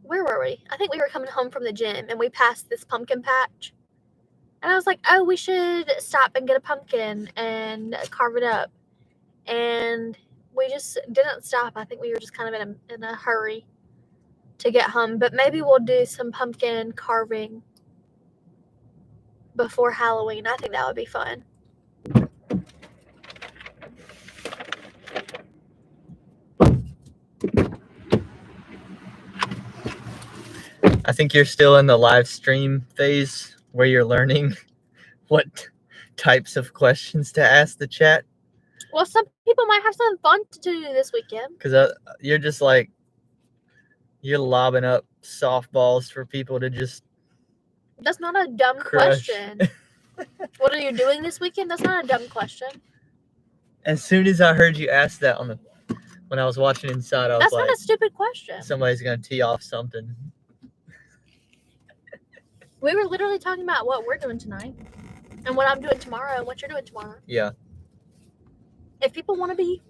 Where were we? I think we were coming home from the gym, and we passed this pumpkin patch. And I was like, oh, we should stop and get a pumpkin and carve it up. And we just didn't stop. I think we were just kind of in a hurry to get home. But maybe we'll do some pumpkin carving before Halloween. I think that would be fun. I think you're still in the live stream phase where you're learning what types of questions to ask the chat. Well, some people might have something fun to do this weekend. Because you're just like, you're lobbing up softballs for people to just That's not a dumb crush. question. What are you doing this weekend? That's not a dumb question. As soon as I heard you ask that when I was watching Inside, I was That's like, not a stupid question. somebody's going to tee off something. We were literally talking about what we're doing tonight and what I'm doing tomorrow and what you're doing tomorrow. Yeah. If people want to be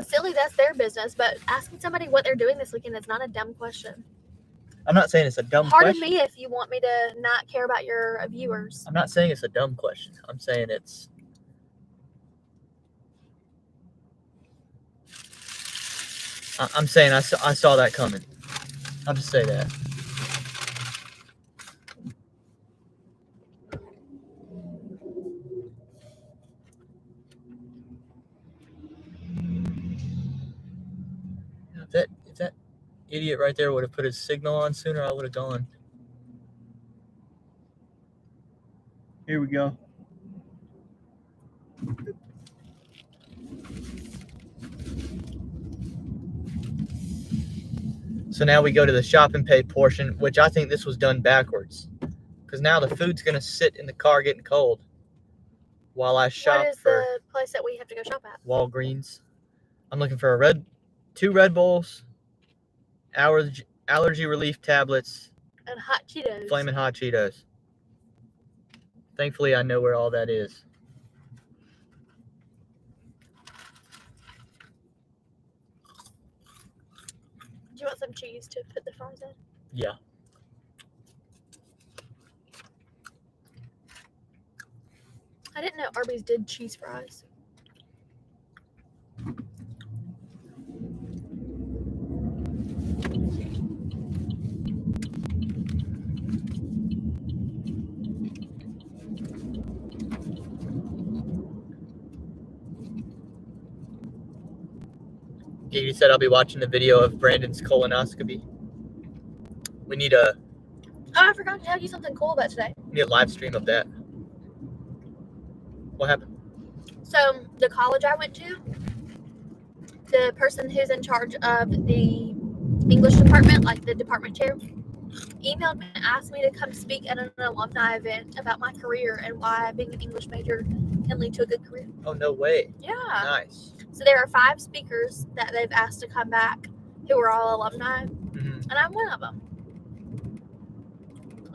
silly, that's their business. But asking somebody what they're doing this weekend is not a dumb question. I'm not saying it's a dumb Pardon question. me if you want me to not care about your viewers. I'm not saying it's a dumb question. I'm saying it's... I'm saying I saw that coming. I'll just say that. If that idiot right there would have put his signal on sooner, I would have gone. Here we go. So now we go to the shop and pay portion, which I think this was done backwards. Because now the food's going to sit in the car getting cold while I shop What is for the place that we have to go shop at? Walgreens. I'm looking for 2 Red Bulls, allergy relief tablets, And hot Cheetos. Flamin' Hot Cheetos. Thankfully, I know where all that is. Do you want some cheese to put the fries in? Yeah. I didn't know Arby's did cheese fries. You said I'll be watching the video of Brandon's colonoscopy. We need a Oh, I forgot to tell you something cool about today. live stream of that. What happened? So, the college I went to, the person who's in charge of the English department, like the department chair, emailed me and asked me to come speak at an alumni event about my career and why being an English major can lead to a good career. Oh, no way. Yeah. Nice. So there are 5 speakers that they've asked to come back who are all alumni, Mm-hmm. and I'm one of them.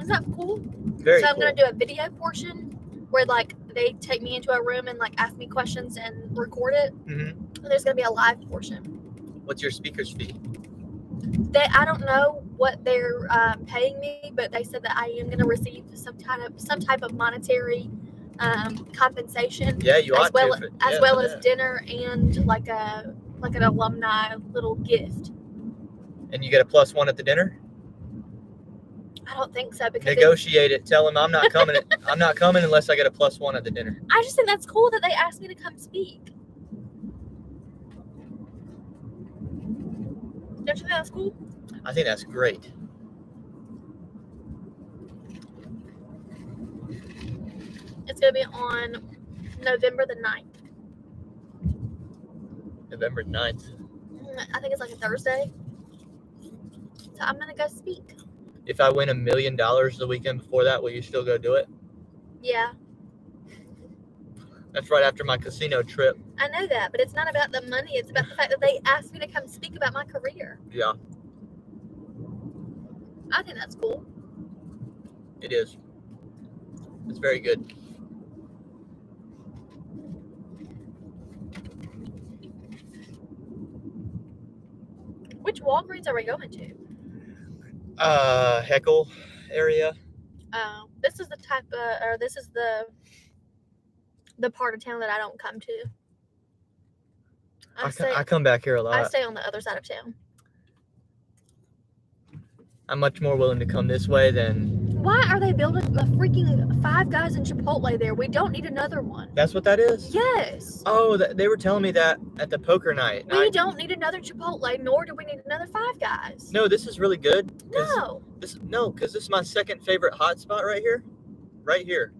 Isn't that cool? Very So I'm cool. going to do a video portion where like they take me into a room and like ask me questions and record it. Mm-hmm. And there's going to be a live portion. What's your speaker's fee? I don't know what they're paying me, but they said that I am going to receive some type of monetary compensation. Yeah, you ought to. As well as dinner and like an alumni little gift. And you get a +1 at the dinner? I don't think so because Negotiate it. Tell him I'm not coming. I'm not coming unless I get a +1 at the dinner. I just think that's cool that they asked me to come speak. Don't you think that's cool? I think that's great. It's going to be on November the 9th. November 9th. I think it's like a Thursday. So I'm going to go speak. If I win $1 million the weekend before that, will you still go do it? Yeah, That's right after my casino trip. I know that, but it's not about the money. It's about the fact that they asked me to come speak about my career. Yeah, I think that's cool. it is. It's very good. Which Walgreens are we going to? Heckle area. This is the type of, or this is the part of town that I don't come to. I come back here a lot. I stay on the other side of town. I'm much more willing to come this way than. Why are they building a freaking Five Guys and Chipotle there? We don't need another one. That's what that is? Yes. Oh, they were telling me that at the poker night. We don't need another Chipotle, nor do we need another Five Guys. No, this is really good. No. Because this is my second favorite hotspot right here. Right here.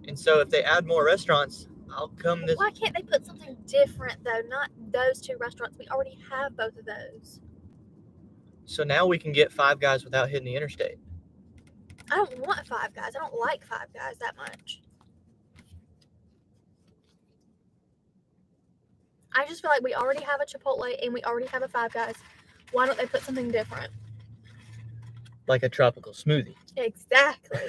And so if they add more restaurants, I'll come this. Why can't they put something different, though? Not those two restaurants. We already have both of those. So now we can get Five Guys without hitting the interstate. I don't want Five Guys. I don't like Five Guys that much. I just feel like we already have a Chipotle and we already have a Five Guys. Why don't they put something different? Like a tropical smoothie. Exactly.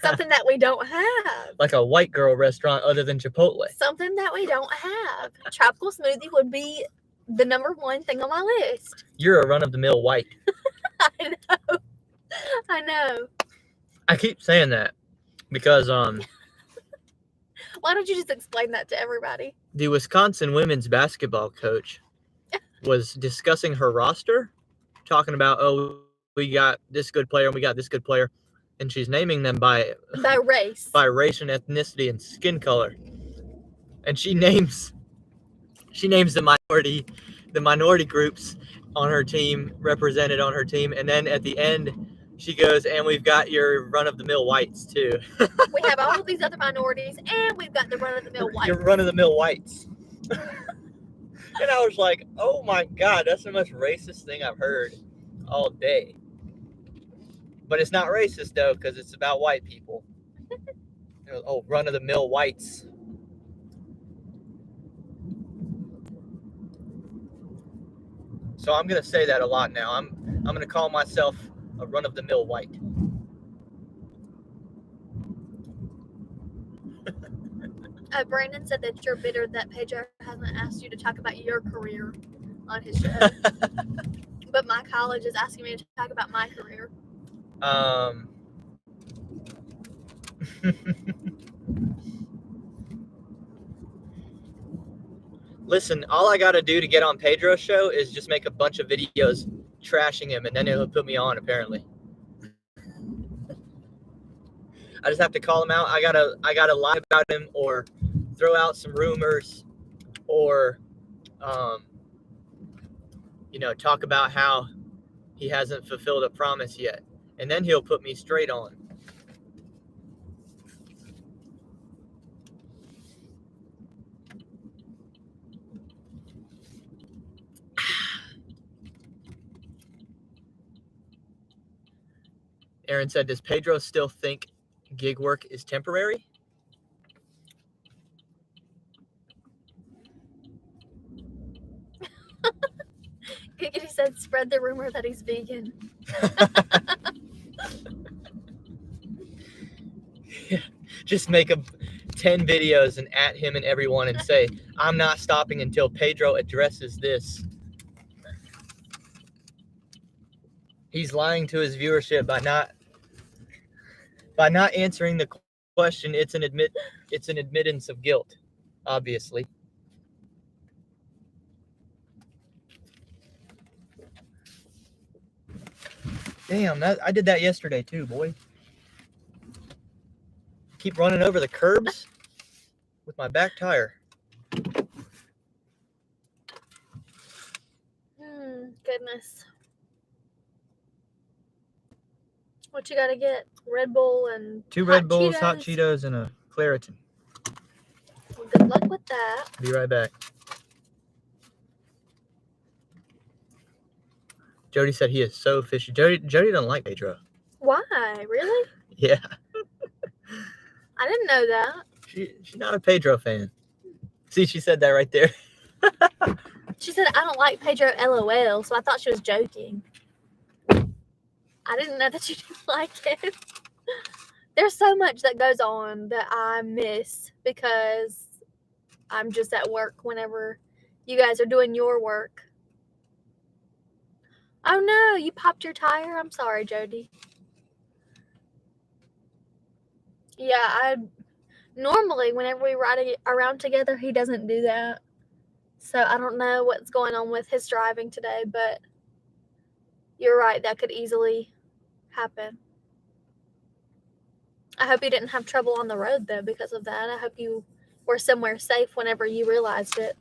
Something that we don't have. Like a white girl restaurant other than Chipotle. Something that we don't have. Tropical smoothie would be the number one thing on my list. You're a run-of-the-mill white. I know. I know. I keep saying that because Why don't you just explain that to everybody? the Wisconsin women's basketball coach was discussing her roster, talking about, oh, we got this good player and we got this good player, and she's naming them by race. By race and ethnicity and skin color. And she names the minority groups on her team, represented on her team, and then at the end she goes, and we've got your run-of-the-mill whites tof We have all of these other minorities, and we've got the run-of-the-mill whites. Your run-of-the-mill whites. And I was like, oh my God, that's the most racist thing I've heard all day. But it's not racist, though, because it's about white people. Oh, run-of-the-mill whites. So I'm going to say that a lot now. I'm going to call myself a run-of-the-mill white. Brandon said that you're bitter that Pedro hasn't asked you to talk about your career on his show. But my college is asking me to talk about my career. Listen, all I got to do to get on Pedro's show is just make a bunch of videos trashing him, and then he'll put me on, apparently. I just have to call him out. I gotta lie about him or throw out some rumors or, talk about how he hasn't fulfilled a promise yet. And then he'll put me straight on. Aaron said, does Pedro still think gig work is temporary? Giggity said, spread the rumor that he's vegan. Yeah, just make 10 videos and at him and everyone and say, I'm not stopping until Pedro addresses this. He's lying to his viewership by not answering the question. It's an admittance of guilt, obviously. Damn, I did that yesterday too, boy. Keep running over the curbs with my back tire. Goodness. What you gotta get? Red Bull and 2 Red Bulls, hot Cheetos, and a Claritin. Well, good luck with that. Be right back. Jody said he is so fishy. Jody doesn't like Pedro. Why? Really? Yeah. I didn't know that. She's not a Pedro fan. See, she said that right there. She said, I don't like Pedro LOL, so I thought she was joking. I didn't know that you didn't like him. There's so much that goes on that I miss because I'm just at work whenever you guys are doing your work. Oh no, you popped your tire? I'm sorry, Jody. Yeah, normally whenever we ride around together, he doesn't do that. So I don't know what's going on with his driving today, but you're right, that could easily happen. I hope you didn't have trouble on the road though because of that. I hope you were somewhere safe whenever you realized it.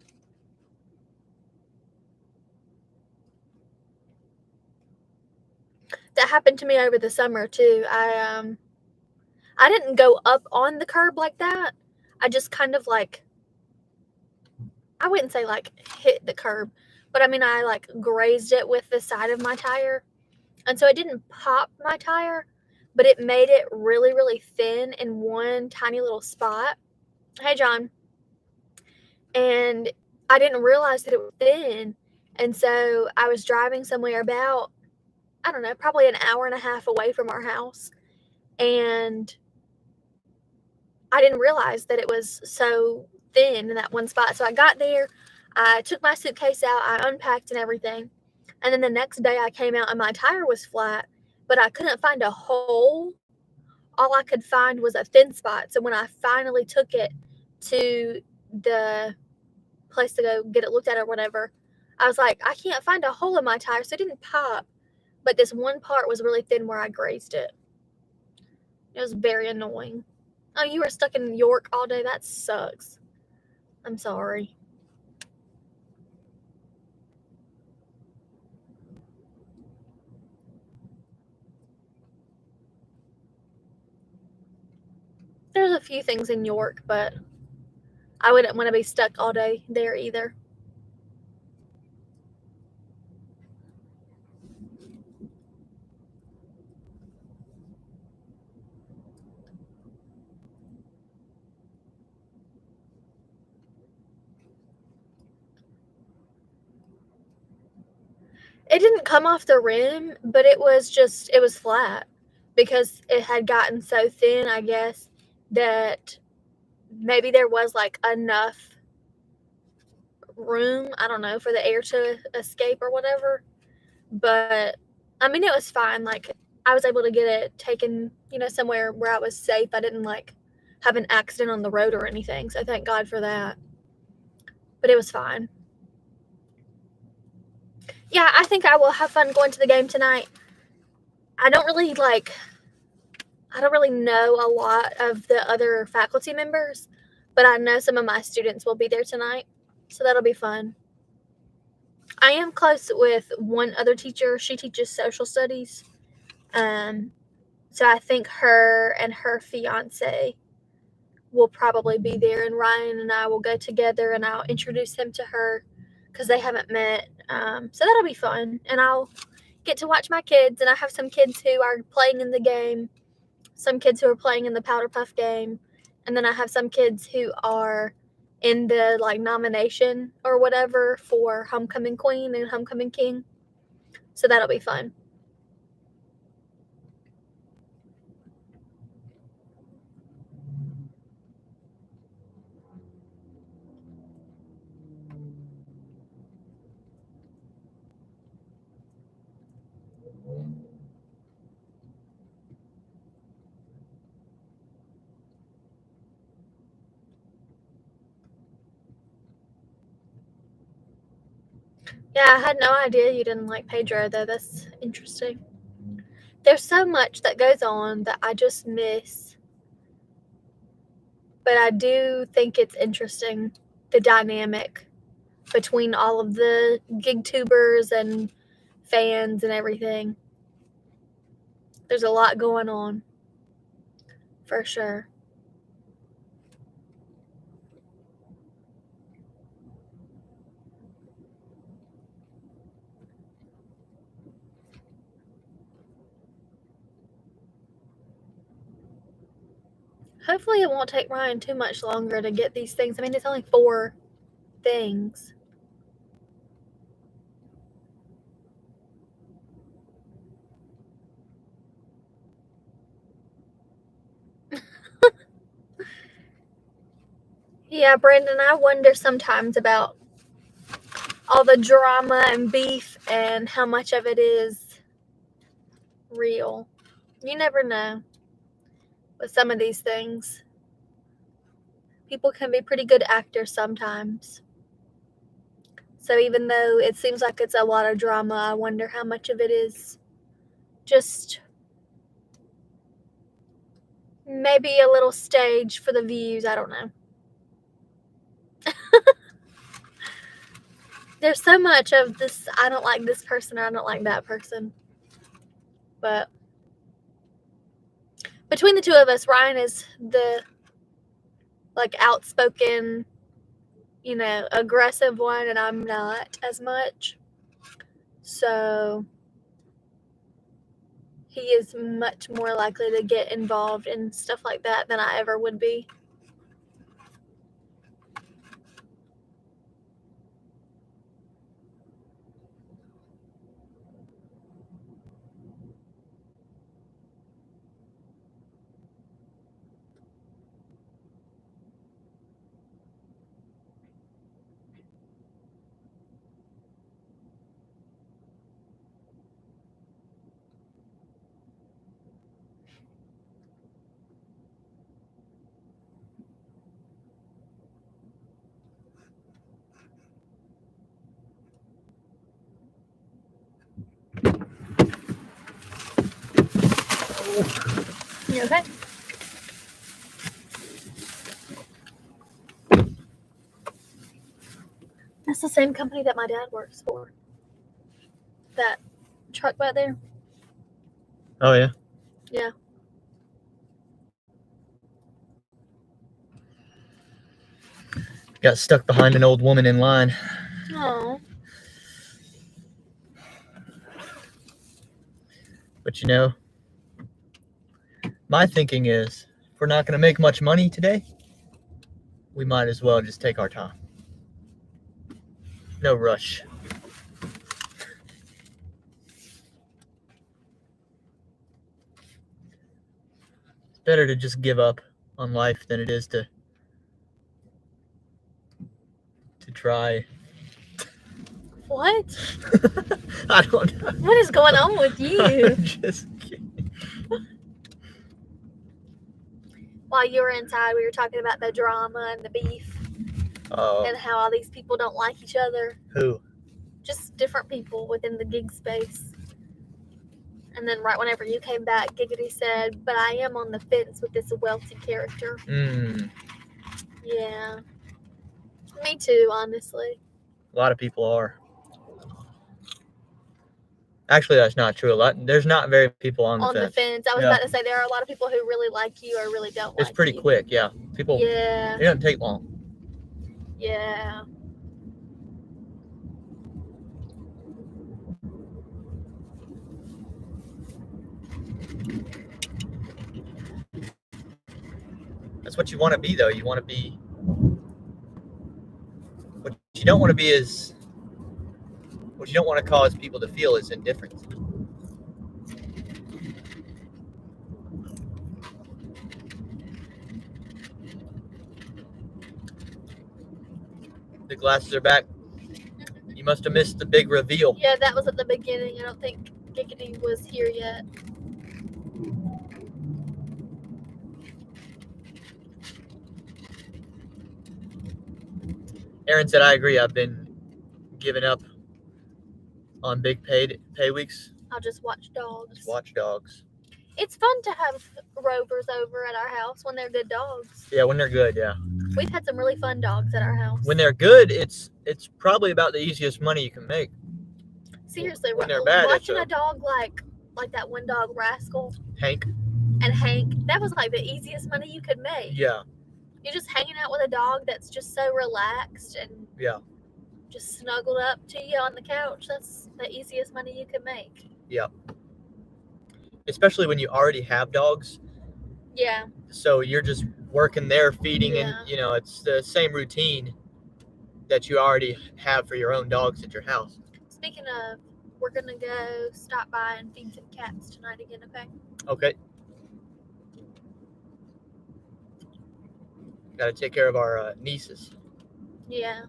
That happened to me over the summer too. I didn't go up on the curb like that. I just kind of like, I wouldn't say like hit the curb, but I mean I like grazed it with the side of my tire. And so it didn't pop my tire, but it made it really, really thin in one tiny little spot. Hey, John. And I didn't realize that it was thin. And so I was driving somewhere about, I don't know, probably an hour and a half away from our house. And I didn't realize that it was so thin in that one spot. So I got there, I took my suitcase out, I unpacked and everything. And then the next day I came out and my tire was flat, but I couldn't find a hole. All I could find was a thin spot. So when I finally took it to the place to go get it looked at or whatever, I was like, I can't find a hole in my tire. So it didn't pop, but this one part was really thin where I grazed it. It was very annoying. Oh, you were stuck in York all day? That sucks. I'm sorry. There's a few things in York, but I wouldn't want to be stuck all day there either. It didn't come off the rim, but it was flat because it had gotten so thin, I guess, that maybe there was like enough room, I don't know, for the air to escape or whatever. But I mean, it was fine. Like I was able to get it taken, somewhere where I was safe. I didn't like have an accident on the road or anything. So thank God for that. But it was fine. Yeah, I think I will have fun going to the game tonight. I don't really know a lot of the other faculty members, but I know some of my students will be there tonight. So that'll be fun. I am close with one other teacher. She teaches social studies. So I think her and her fiance will probably be there, and Ryan and I will go together and I'll introduce him to her because they haven't met. So that'll be fun. And I'll get to watch my kids, and I have some kids who are playing in the game, some kids who are playing in the Powder Puff game, and then I have some kids who are in the nomination or whatever for Homecoming Queen and Homecoming King. So that'll be fun. Yeah, I had no idea you didn't like Pedro, though. That's interesting. There's so much that goes on that I just miss. But I do think it's interesting, the dynamic between all of the gig tubers and fans and everything. There's a lot going on, for sure. Hopefully it won't take Ryan too much longer to get these things. I mean, it's only 4 things. Yeah, Brandon, I wonder sometimes about all the drama and beef and how much of it is real. You never know with some of these things. People can be pretty good actors sometimes. So even though it seems like it's a lot of drama, I wonder how much of it is just maybe a little stage for the views. I don't know. There's so much of this, I don't like this person or I don't like that person. But between the two of us, Ryan is the outspoken, aggressive one, and I'm not as much. So he is much more likely to get involved in stuff like that than I ever would be. You okay? That's the same company that my dad works for. That truck back there. Oh, yeah? Yeah. Got stuck behind an old woman in line. Oh. But my thinking is, if we're not going to make much money today, we might as well just take our time. No rush. It's better to just give up on life than it is to try. What? I don't know. What is going on with you? I'm just kidding. While you were inside, we were talking about the drama and the beef Oh, and how all these people don't like each other. who? Just different people within the gig space. And then right whenever you came back, Giggity said, but I am on the fence with this wealthy character. Yeah. Me too, honestly. A lot of people are. Actually, that's not true. There's not very people on the fence. I was Yeah. about to say there are a lot of people who really like you or really don't like you. It's pretty quick, yeah. People, Yeah. it doesn't take long. Yeah. That's what you want to be, though. You want to be. What you don't want to be is. What you don't want to cause people to feel is indifference. The glasses are back. You must have missed the big reveal. Yeah, that was at the beginning. I don't think Giggity was here yet. Aaron said, I agree. I've been giving up on big pay weeks. I'll just watch dogs. Just watch dogs. It's fun to have rovers over at our house when they're good dogs. Yeah, when they're good, yeah. We've had some really fun dogs at our house. When they're good, it's probably about the easiest money you can make. Seriously, when they're bad, watching a dog like that one dog, Rascal, Hank. and Hank, that was like the easiest money you could make. Yeah. You're just hanging out with a dog that's just so relaxed and Yeah. just snuggled up to you on the couch. That's the easiest money you could make. Yeah. Especially when you already have dogs. Yeah. So you're just working there, feeding, Yeah. and it's the same routine that you already have for your own dogs at your house. Speaking of, we're gonna go stop by and feed some cats tonight again, okay? Okay. Got to take care of our nieces. Yeah.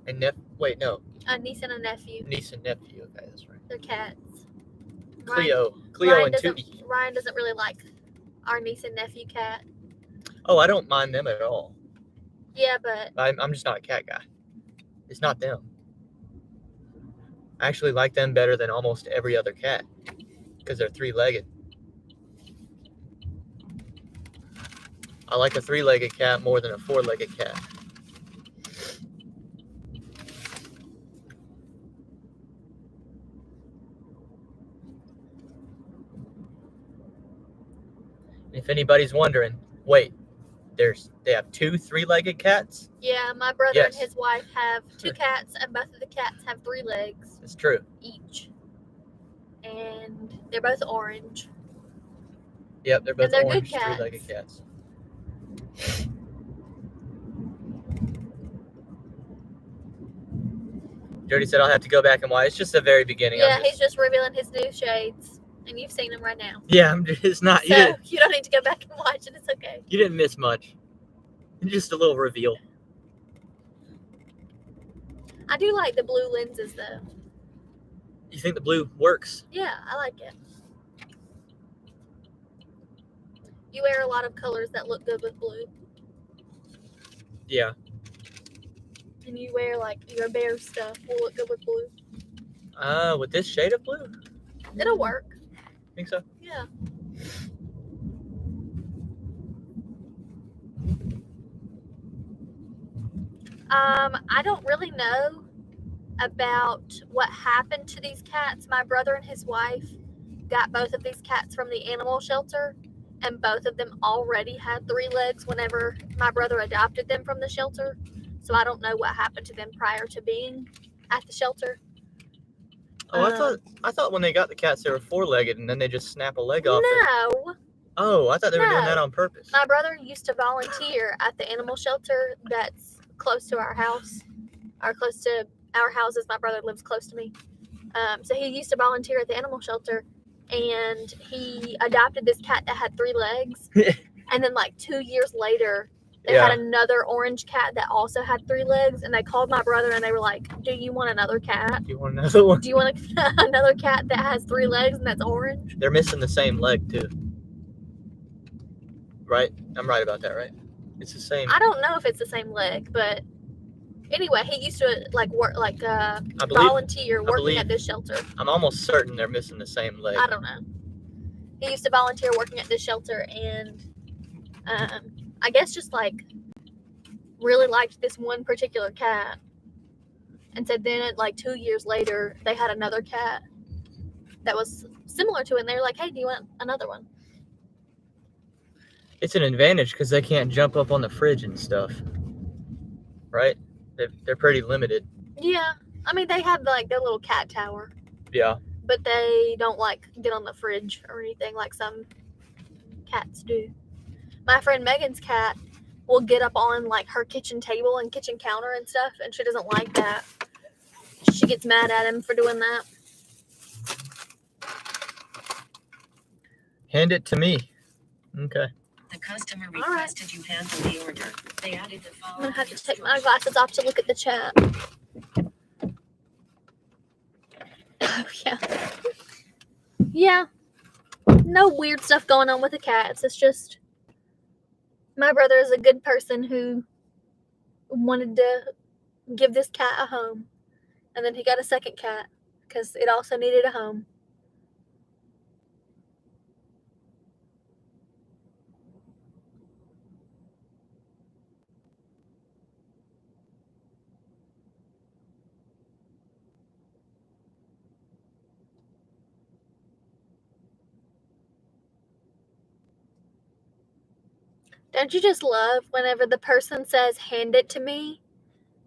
And wait, no. A niece and a nephew. Niece and nephew. Okay, that's right. They're cats. Cleo Ryan and doesn't, Tootie. Ryan doesn't really like our niece and nephew cat. Oh, I don't mind them at all. Yeah, but I'm just not a cat guy. It's not them. I actually like them better than almost every other cat because they're three-legged. I like a three-legged cat more than a four-legged cat. If anybody's wondering, wait, they have two three-legged cats? yeah, my brother Yes. and his wife have 2 cats, and both of the cats have 3 legs It's true. each. And they're both orange. Yep, they're both they're good orange cats. three-legged cats. Jody said I'll have to go back and watch. It's just the very beginning. Yeah, he's just revealing his new shades, and you've seen them right now. Yeah, it's not. So you don't need to go back and watch it. It's okay. You didn't miss much. Just a little reveal. I do like the blue lenses, though. You think the blue works? Yeah, I like it. You wear a lot of colors that look good with blue. Yeah. And you wear, like, your bear stuff will look good with blue. With this shade of blue? It'll work. Think so? Yeah. I don't really know about what happened to these cats. My brother and his wife got both of these cats from the animal shelter, and both of them already had 3 legs whenever my brother adopted them from the shelter. So I don't know what happened to them prior to being at the shelter. Oh, I thought when they got the cats they were four-legged and then they just snap a leg off. No. Oh, I thought they were doing No. that on purpose. My brother used to volunteer at the animal shelter that's close to our house, or close to our houses. My brother lives close to me. So he used to volunteer at the animal shelter, and he adopted this cat that had 3 legs. And then, like, 2 years later, they had another orange cat that also had 3 legs, and they called my brother and they were like, "Do you want another cat? Do you want another one? Do you want another cat that has 3 legs and that's orange?" They're missing the same leg too. Right? I'm right about that, right? It's the same. I don't know if it's the same leg, but anyway, he used to work believe- volunteer working believe- at this shelter. I'm almost certain they're missing the same leg. I don't know. He used to volunteer working at this shelter, and I guess just really liked this one particular cat. And so then, 2 years later, they had another cat that was similar to it, and they were like, "Hey, do you want another one?" It's an advantage because they can't jump up on the fridge and stuff. Right? They're pretty limited. Yeah. I mean, they have their little cat tower, Yeah. but they don't get on the fridge or anything like some cats do. My friend Megan's cat will get up on her kitchen table and kitchen counter and stuff, and she doesn't like that. She gets mad at him for doing that. Hand it to me. Okay. The customer All right. requested you handle the order. They added the I'm following. gonna have to take my glasses off to look at the chat. Oh, yeah. Yeah. No weird stuff going on with the cats. It's just my brother is a good person who wanted to give this cat a home. And then he got a second cat because it also needed a home. Don't you just love whenever the person says, "Hand it to me,"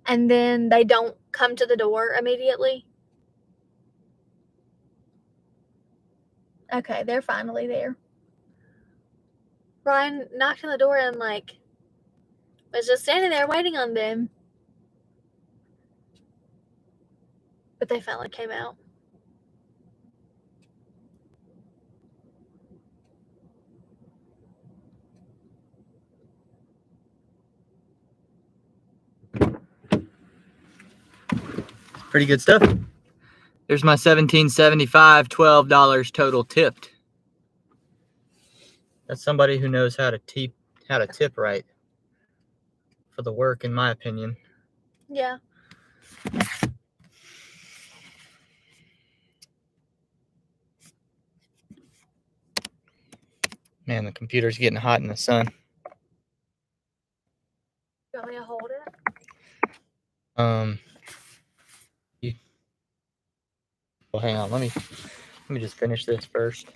and then they don't come to the door immediately? Okay, they're finally there. Ryan knocked on the door and was just standing there waiting on them. But they finally came out. Pretty good stuff. There's my $17.75, $12 total tipped. That's somebody who knows how to tip right for the work, in my opinion. Yeah. Man, the computer's getting hot in the sun. You want me to hold it? Well, hang on. Let me just finish this first.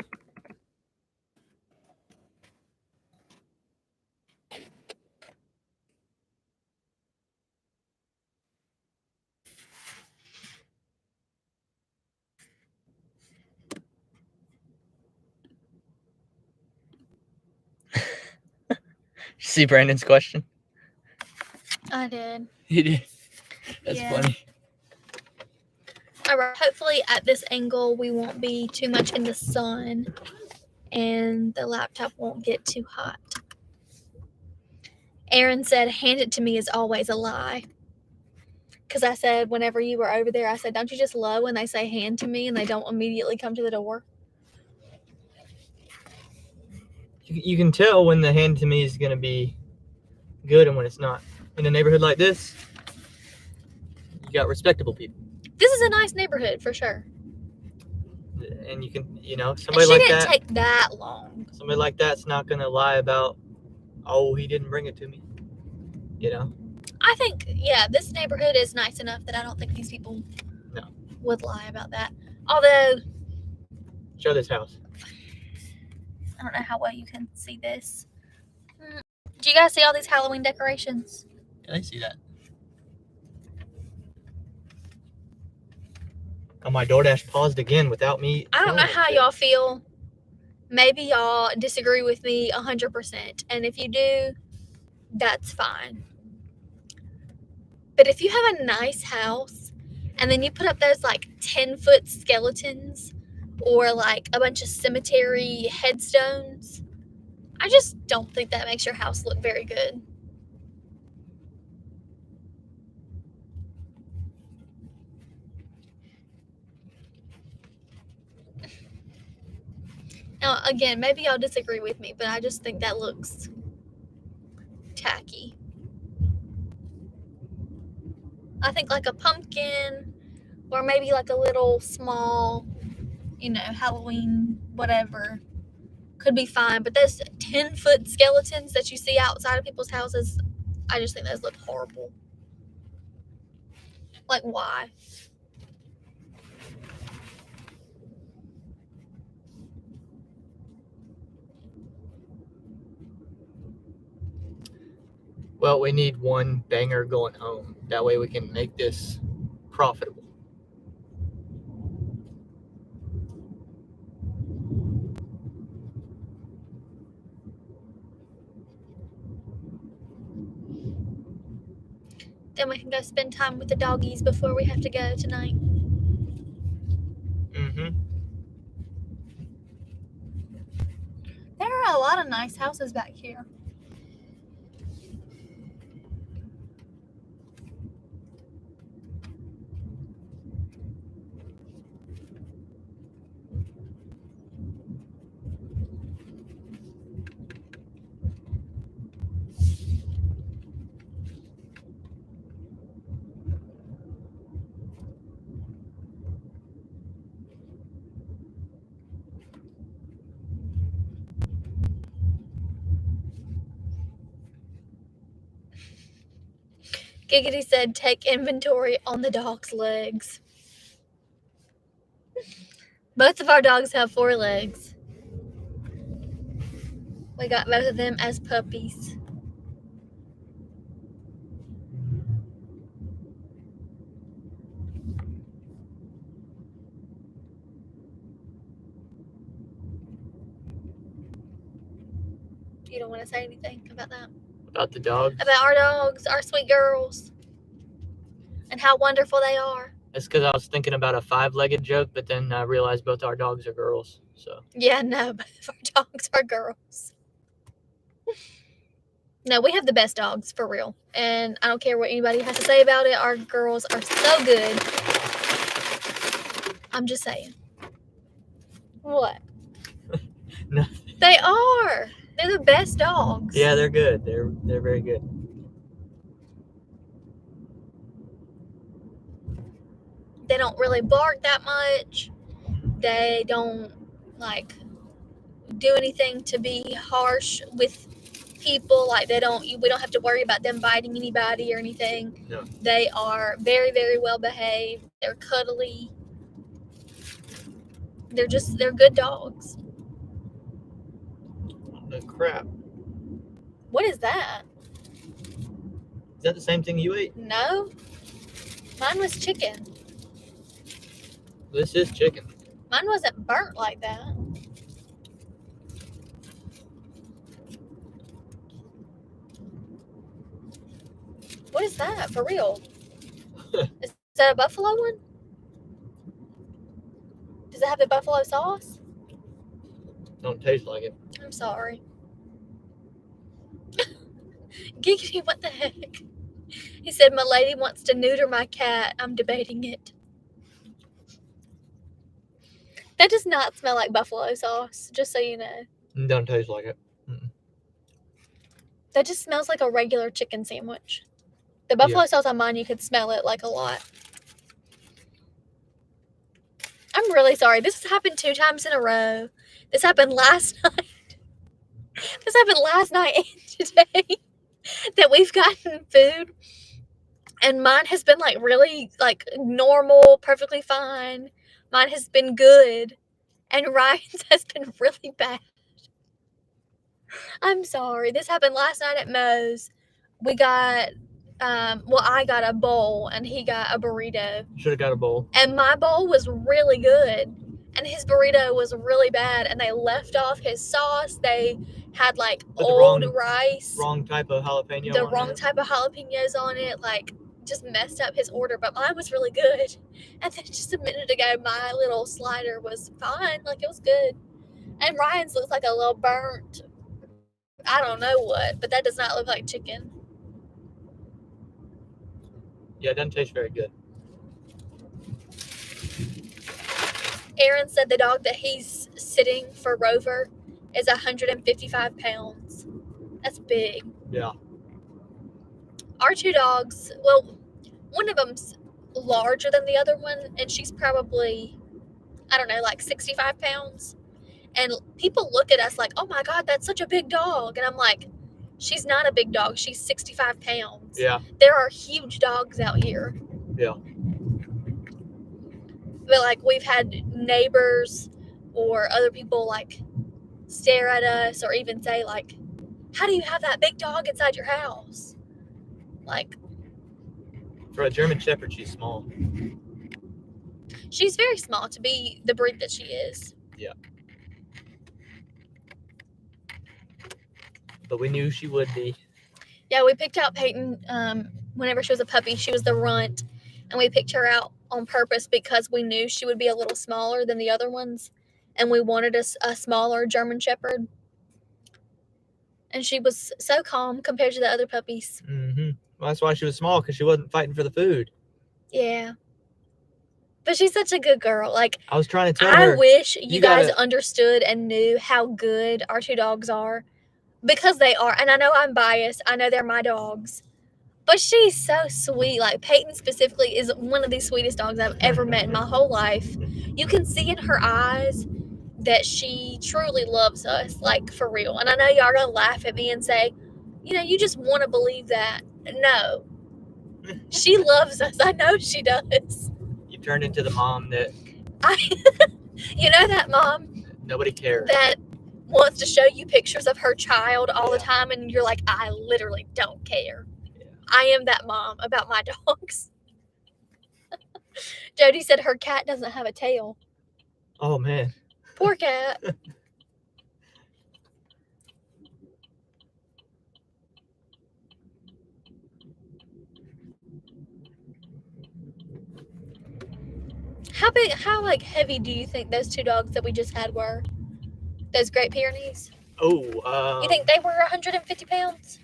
See Brandon's question? I did. He did. That's Yeah. funny. All right. Hopefully, at this angle, we won't be too much in the sun, and the laptop won't get too hot. Aaron said, "Hand it to me" is always a lie. Because I said, whenever you were over there, I said, "Don't you just love when they say hand to me and they don't immediately come to the door?" You can tell when the hand to me is going to be good and when it's not. In a neighborhood like this, you got respectable people. This is a nice neighborhood for sure. And you can, And somebody she like didn't that. take that long. Somebody like that's not going to lie about, oh, he didn't bring it to me. I think, yeah, this neighborhood is nice enough that I don't think these people No. would lie about that. Although, Show this house. I don't know how well you can see this. Do you guys see all these Halloween decorations? Yeah, I see that. Oh, my DoorDash paused again without me. I don't know telling it how to. y'all feel. Maybe y'all disagree with me 100%. And if you do, that's fine. But if you have a nice house and then you put up those like 10-foot skeletons or like a bunch of cemetery headstones, I just don't think that makes your house look very good. Now, again, maybe y'all disagree with me, but I just think that looks tacky. I think like a pumpkin or maybe like a little small, Halloween whatever could be fine. But those 10-foot skeletons that you see outside of people's houses, I just think those look horrible. Like, why? Well, we need one banger going home. That way we can make this profitable. Then we can go spend time with the doggies before we have to go tonight. Mm-hmm. There are a lot of nice houses back here. Giggity said, "Take inventory on the dog's legs." Both of our dogs have 4 legs. We got both of them as puppies. You don't want to say anything about that? About the dogs? About our dogs, our sweet girls, and how wonderful they are. That's because I was thinking about a 5-legged joke, but then I realized both our dogs are girls. So Yeah, no, both of our dogs are girls. No, we have the best dogs, for real. And I don't care what anybody has to say about it. Our girls are so good. I'm just saying. What? Nothing. They are. They're the best dogs. Yeah, they're good. They're very good. They don't really bark that much. They don't, like, do anything to be harsh with people. Like, we don't have to worry about them biting anybody or anything. No. They are very, very well behaved. They're cuddly. They're good dogs. Oh, crap. What is that? Is that the same thing you ate? No. Mine was chicken. This is chicken. Mine wasn't burnt like that. What is that, for real? Is that a buffalo one? Does it have the buffalo sauce? Don't taste like it. I'm sorry. Giggity, what the heck? He said, my lady wants to neuter my cat. I'm debating it. That does not smell like buffalo sauce, just so you know. It don't taste like it. Mm-mm. That just smells like a regular chicken sandwich. The buffalo sauce on mine, you could smell it like a lot. I'm really sorry. This has happened 2 times in a row. This happened last night. This happened last night and today. That we've gotten food. And mine has been like really like normal, perfectly fine. Mine has been good. And Ryan's has been really bad. I'm sorry. This happened last night at Moe's. We got, I got a bowl and he got a burrito. Should have got a bowl. And my bowl was really good. And his burrito was really bad. And they left off his sauce. They had like Put the old wrong- rice. Wrong type of jalapeno. The on wrong it. type of jalapenos on it. Like, just messed up his order. But mine was really good. And then just a minute ago, my little slider was fine. Like, it was good. And Ryan's looks like a little burnt, I don't know what. But that does not look like chicken. Yeah, it doesn't taste very good. Aaron said the dog that he's sitting for Rover is 155 pounds. That's big. Yeah. Our 2 dogs, well, one of them's larger than the other one, and she's probably, I don't know, like 65 pounds. And people look at us like, oh my God, that's such a big dog. And I'm like, she's not a big dog. She's 65 pounds. Yeah. There are huge dogs out here. Yeah. But like we've had neighbors or other people like stare at us or even say like, how do you have that big dog inside your house? Like, For a German Shepherd, she's small. she's very small to be the breed that she is. But we knew she would be. Yeah, we picked out Peyton whenever she was a puppy. She was the runt. And we picked her out on purpose because we knew she would be a little smaller than the other ones. And we wanted a smaller German Shepherd. And she was so calm compared to the other puppies. Mm-hmm. Well, that's why she was small, because she wasn't fighting for the food. Yeah. But she's such a good girl. Like, I was trying to tell I her. wish you guys gotta- understood and knew how good our 2 dogs are. Because they are. And I know I'm biased. I know they're my dogs. But she's so sweet. Like, Peyton specifically is one of the sweetest dogs I've ever met in my whole life. You can see in her eyes that she truly loves us, like, for real. And I know y'all are going to laugh at me and say, you know, you just want to believe that. No. She loves us. I know she does. You turned into the mom that You know that mom nobody cares. that wants to show you pictures of her child all the Yeah. time and you're like, I literally don't care. Yeah. I am that mom about my dogs. Jody said her cat doesn't have a tail. Oh, man. Poor cat. How like heavy do you think those 2 dogs that we just had were? Those Great Pyrenees? Oh, You think they were 150 pounds?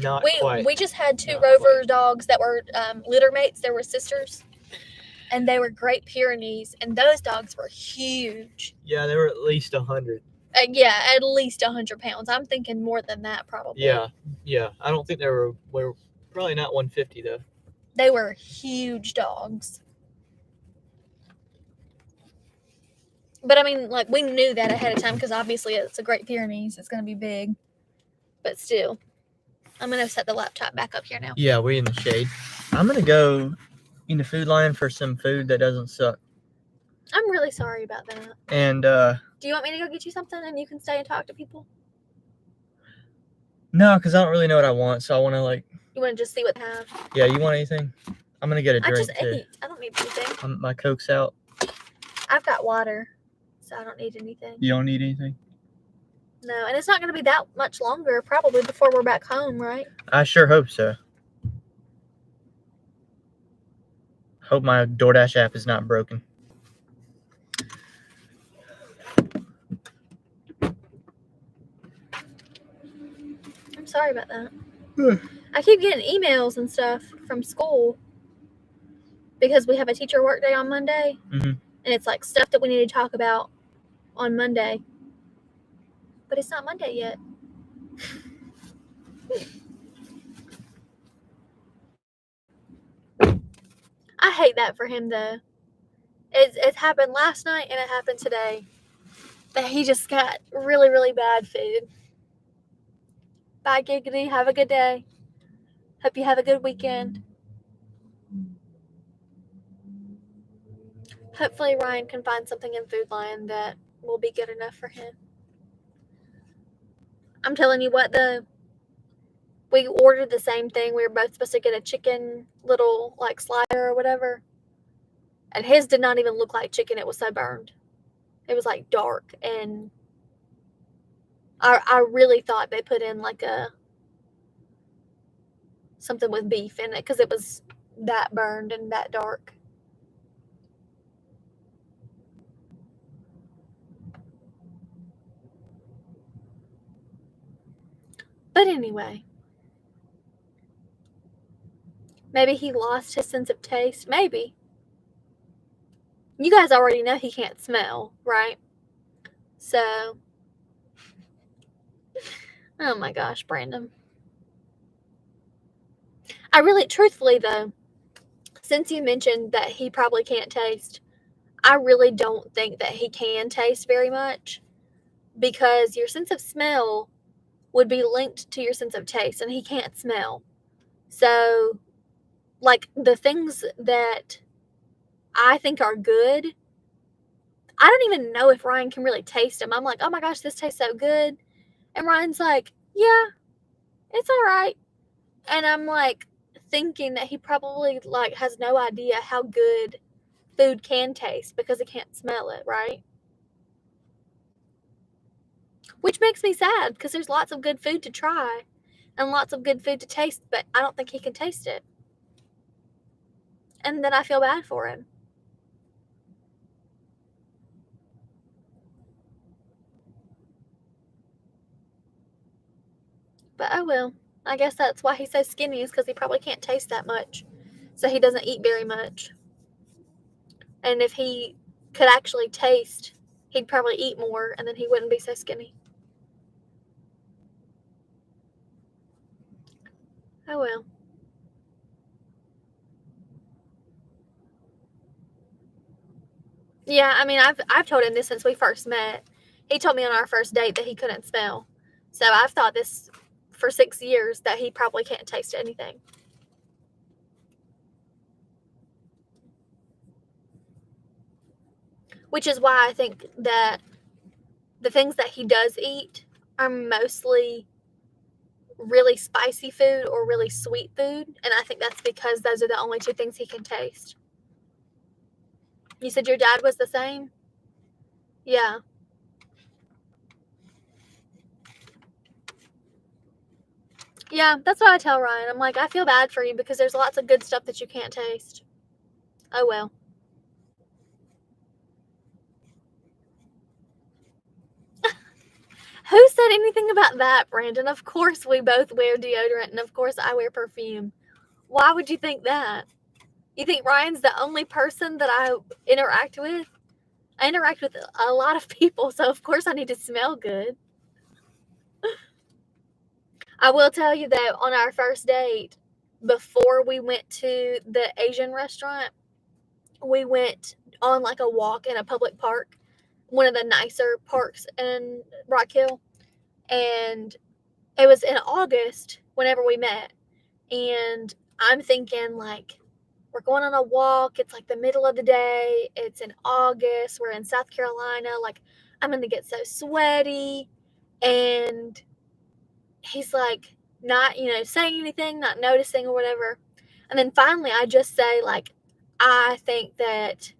Not quite. We just had two Not Rover dogs that were litter mates. They were sisters, and they were Great Pyrenees, and those dogs were huge. Yeah, they were at least 100. Yeah, at least 100 pounds. I'm thinking more than that, probably. Yeah. I don't think they were probably not 150 though. They were huge dogs. But I mean, like, we knew that ahead of time because obviously it's a Great Pyrenees. It's going to be big. But still, I'm going to set the laptop back up here now. Yeah, we're in the shade. I'm gonna go in the food line for some food that doesn't suck. I'm really sorry about that. And Do you want me to go get you something and you can stay and talk to people? no, because I don't really know what I want, so I want to like. You want to just see what they have? Yeah, you want anything? I'm gonna get a I drink just too. ate. I don't need anything. My Coke's out. I've got water, so I don't need anything. You don't need anything? No, and it's not going to be that much longer, probably, before we're back home, right? I sure hope so. Hope my DoorDash app is not broken. I'm sorry about that. I keep getting emails and stuff from school because we have a teacher work day on Monday. Mhm. And it's like stuff that we need to talk about on Monday. But it's not Monday yet. I hate that for him, though. It happened last night and it happened today. That he just got really, really bad food. Bye, Giggity. Have a good day. Hope you have a good weekend. Hopefully Ryan can find something in Food Lion that will be good enough for him. I'm telling you what, we ordered the same thing. We were both supposed to get a chicken little like slider or whatever. And his did not even look like chicken. It was so burned. It was like dark, and I really thought they put in like something with beef in it because it was that burned and that dark. But anyway, maybe he lost his sense of taste. Maybe. You guys already know he can't smell, right? So, oh my gosh, Brandon. I really, truthfully though, since you mentioned that he probably can't taste, I really don't think that he can taste very much because your sense of smell would be linked to your sense of taste, and he can't smell. So, like, the things that I think are good, I don't even know if Ryan can really taste them. I'm like, oh my gosh, this tastes so good. And Ryan's like, yeah, it's all right. And I'm like thinking that he probably like has no idea how good food can taste because he can't smell it, right? Which makes me sad because there's lots of good food to try and lots of good food to taste, but I don't think he can taste it. And then I feel bad for him. But oh well. I guess that's why he's so skinny, is because he probably can't taste that much. So he doesn't eat very much. And if he could actually taste, he'd probably eat more and then he wouldn't be so skinny. Oh well. Yeah, I mean, I've told him this since we first met. He told me on our first date that he couldn't smell. So I've thought this for 6 years that he probably can't taste anything. Which is why I think that the things that he does eat are mostly really spicy food or really sweet food. And I think that's because those are the only two things he can taste. You said your dad was the same? Yeah. Yeah, that's what I tell Ryan. I'm like, I feel bad for you because there's lots of good stuff that you can't taste. Oh well. Who said anything about that, Brandon? Of course we both wear deodorant, and of course I wear perfume. Why would you think that? You think Ryan's the only person that I interact with? I interact with a lot of people, so of course I need to smell good. I will tell you though, on our first date, before we went to the Asian restaurant, we went on like a walk in a public park, one of the nicer parks in Rock Hill. And it was in August whenever we met. And I'm thinking, like, we're going on a walk. It's like the middle of the day. It's in August. We're in South Carolina. Like, I'm going to get so sweaty. And he's like, not, saying anything, not noticing or whatever. And then finally, I just say, like, I think that,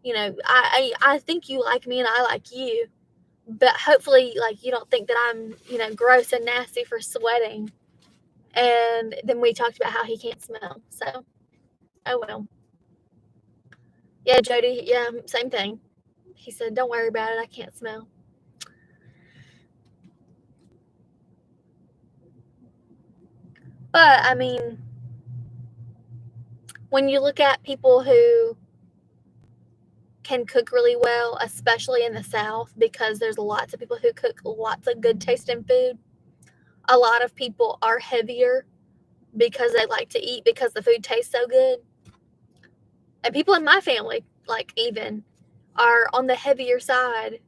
I think you like me and I like you. But hopefully, like, you don't think that I'm, gross and nasty for sweating. And then we talked about how he can't smell. So, oh well. Yeah, Jody, yeah, same thing. He said, don't worry about it. I can't smell. But, I mean, when you look at people who can cook really well, especially in the South, because there's lots of people who cook lots of good tasting food, a lot of people are heavier because they like to eat because the food tastes so good. And people in my family, like, even, are on the heavier side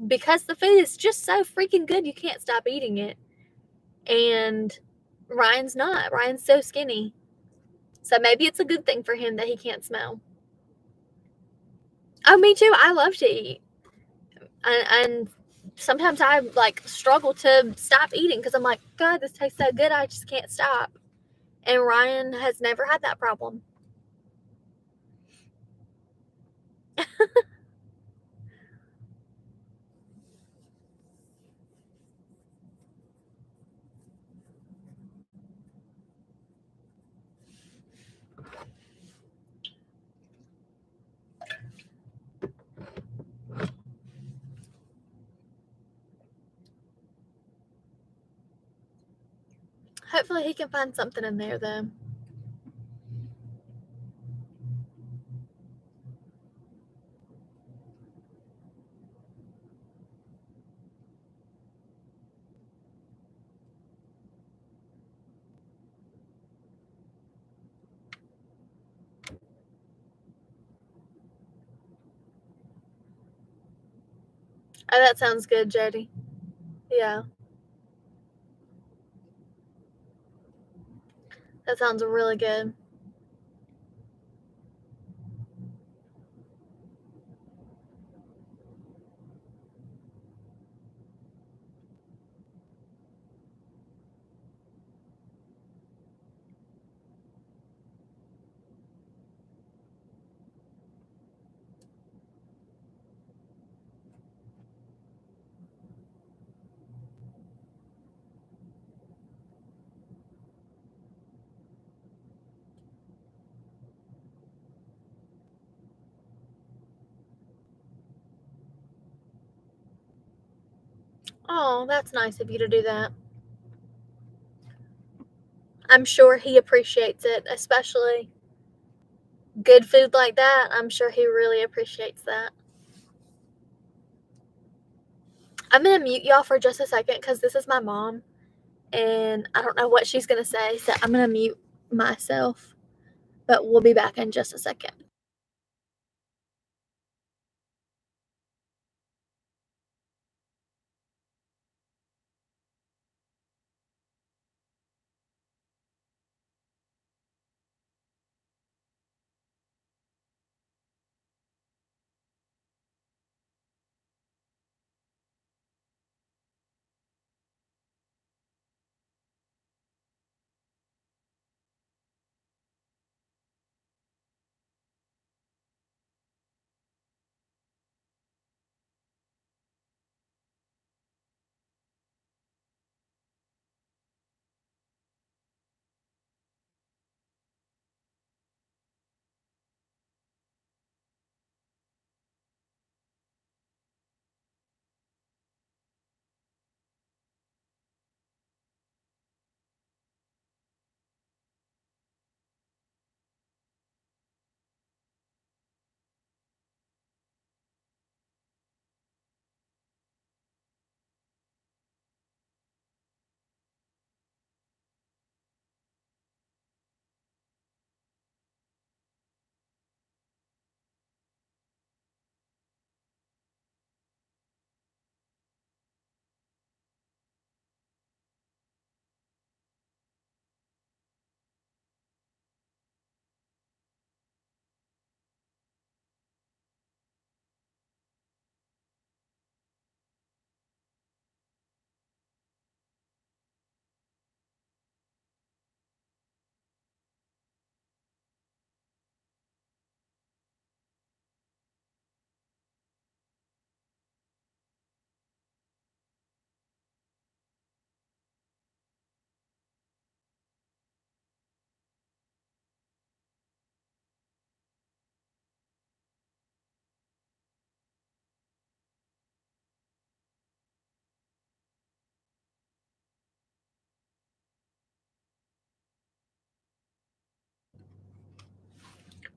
because the food is just so freaking good you can't stop eating it. And Ryan's not. Ryan's so skinny. So maybe it's a good thing for him that he can't smell. Oh, me too. I love to eat. And sometimes I like struggle to stop eating because I'm like, God, this tastes so good. I just can't stop. And Ryan has never had that problem. Hopefully he can find something in there though. Oh, that sounds good, Jody. Yeah. That sounds really good. Oh, that's nice of you to do that. I'm sure he appreciates it, especially good food like that. I'm sure he really appreciates that. I'm going to mute y'all for just a second because this is my mom and I don't know what she's going to say. So I'm going to mute myself, but we'll be back in just a second.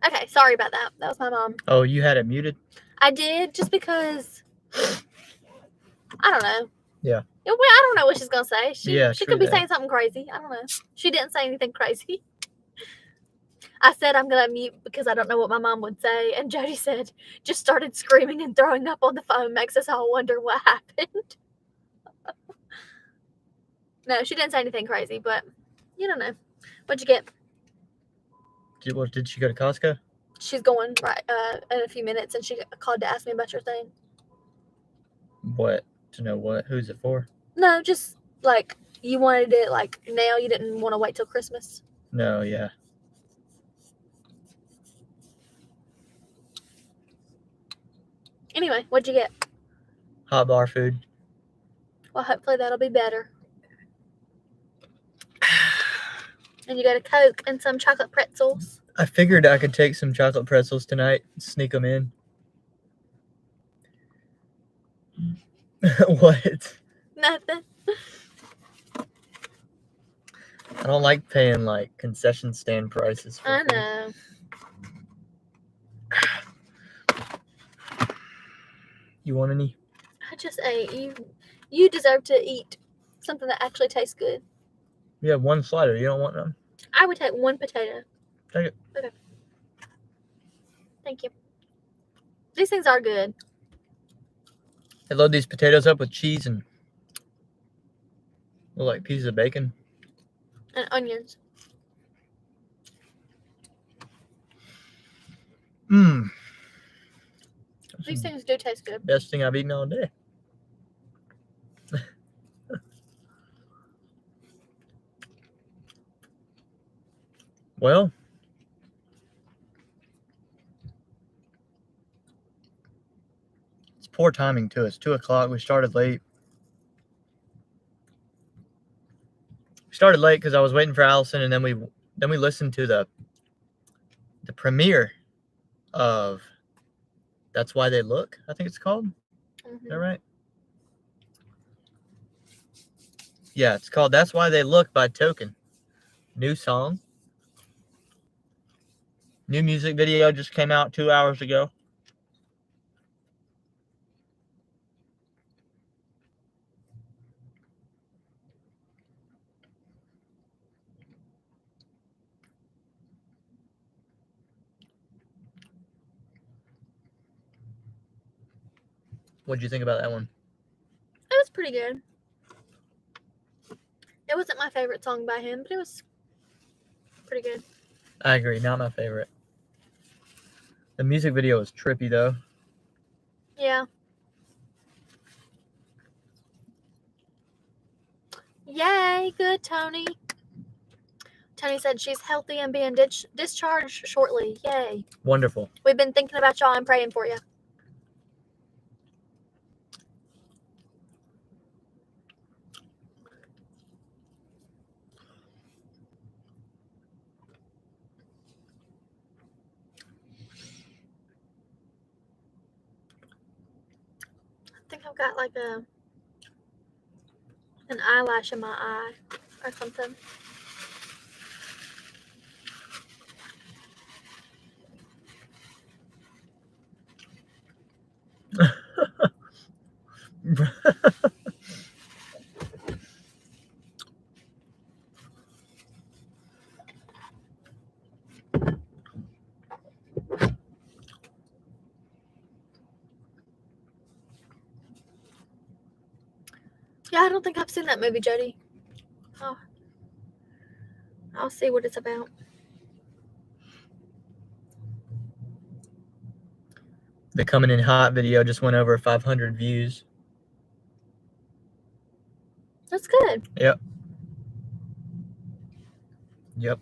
Okay, sorry about that. That was my mom. Oh, you had it muted? I did just because I don't know. Yeah. Well, I don't know what she's gonna say. She Yeah, she true could be that. saying something crazy. I don't know. She didn't say anything crazy. I said I'm gonna mute because I don't know what my mom would say, and Jody said just started screaming and throwing up on the phone. Makes us all wonder what happened. No, she didn't say anything crazy, but you don't know. What'd you get? Did she go to Costco? She's going right in a few minutes, and she called to ask me about your thing. What? To know what? Who's it for? No, just like you wanted it like now. You didn't want to wait till Christmas. No, yeah. Anyway, what'd you get? Hot bar food. Well, hopefully that'll be better. And you got a Coke and some chocolate pretzels. I figured I could take some chocolate pretzels tonight and sneak them in. What? Nothing. I don't like paying like concession stand prices. For I food. know. You want any? I just ate. You deserve to eat something that actually tastes good. You have one slider. You don't want none? I would take one potato. Take it. Okay. Thank you. These things are good. I load these potatoes up with cheese and little like pieces of bacon. And onions. Mmm. These things do taste good. Best thing I've eaten all day. Well, it's poor timing too. It's 2 o'clock. We started late. We started late because I was waiting for Allison, and then we listened to the premiere of That's Why They Look. I think it's called. Is that right? Yeah, it's called That's Why They Look by Token. New song. New music video just came out 2 hours ago. What'd you think about that one? It was pretty good. It wasn't my favorite song by him, but it was pretty good. I agree, not my favorite. The music video is trippy though. Yeah. Yay, good, Tony. Tony said she's healthy and being discharged shortly. Yay. Wonderful. We've been thinking about y'all and praying for you. I think I've got like an eyelash in my eye or something. Yeah, I don't think I've seen that movie, Jody. Oh, I'll see what it's about. The Coming in Hot video just went over 500 views. That's good. Yep. Yep.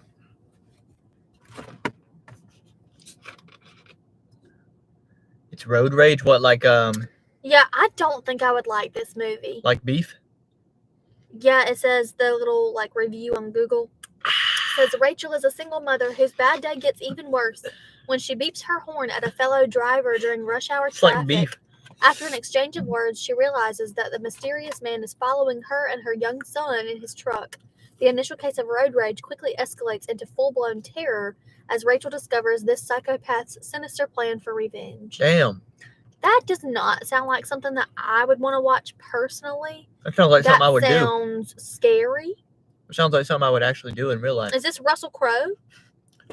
It's road rage. What, like Yeah, I don't think I would like this movie. like beef? Yeah, it says the little like review on Google. It says Rachel is a single mother whose bad day gets even worse when she beeps her horn at a fellow driver during rush hour It's traffic. like beef. After an exchange of words, she realizes that the mysterious man is following her and her young son in his truck. The initial case of road rage quickly escalates into full-blown terror as Rachel discovers this psychopath's sinister plan for revenge. Damn. That does not sound like something that I would want to watch personally. That sounds like That something I would do. sounds scary. It sounds like something I would actually do in real life. Is this Russell Crowe?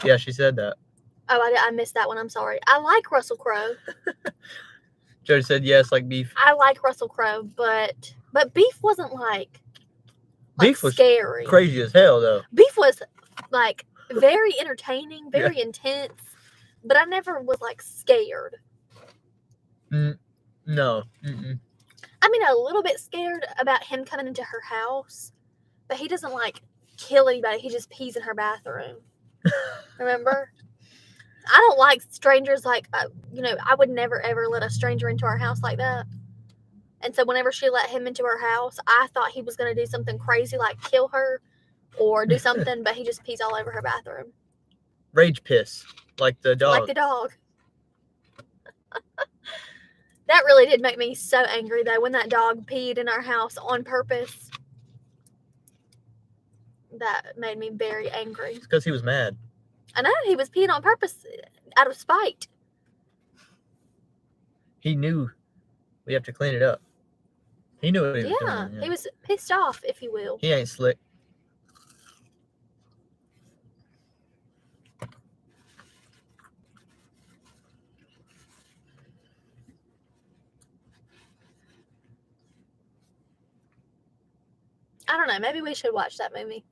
Yeah, she said that. Oh, I missed that one. I'm sorry. I like Russell Crowe. Jody said yes, like beef. I like Russell Crowe, but Beef wasn't like Beef was scary. crazy as hell, though. Beef was like very entertaining, very intense, but I never was like scared. No. Mm-mm. I mean, a little bit scared about him coming into her house, but he doesn't like kill anybody. He just pees in her bathroom. Remember? I don't like strangers like, I would never ever let a stranger into our house like that. And so whenever she let him into her house, I thought he was going to do something crazy like kill her or do something, but he just pees all over her bathroom. Rage piss, like the dog. Like the dog. That really did make me so angry, though, when that dog peed in our house on purpose. That made me very angry. It's because he was mad. I know, he was peeing on purpose out of spite. He knew we have to clean it up. He knew what he was doing. Yeah, he was pissed off, if you will. He ain't slick. I don't know. Maybe we should watch that movie.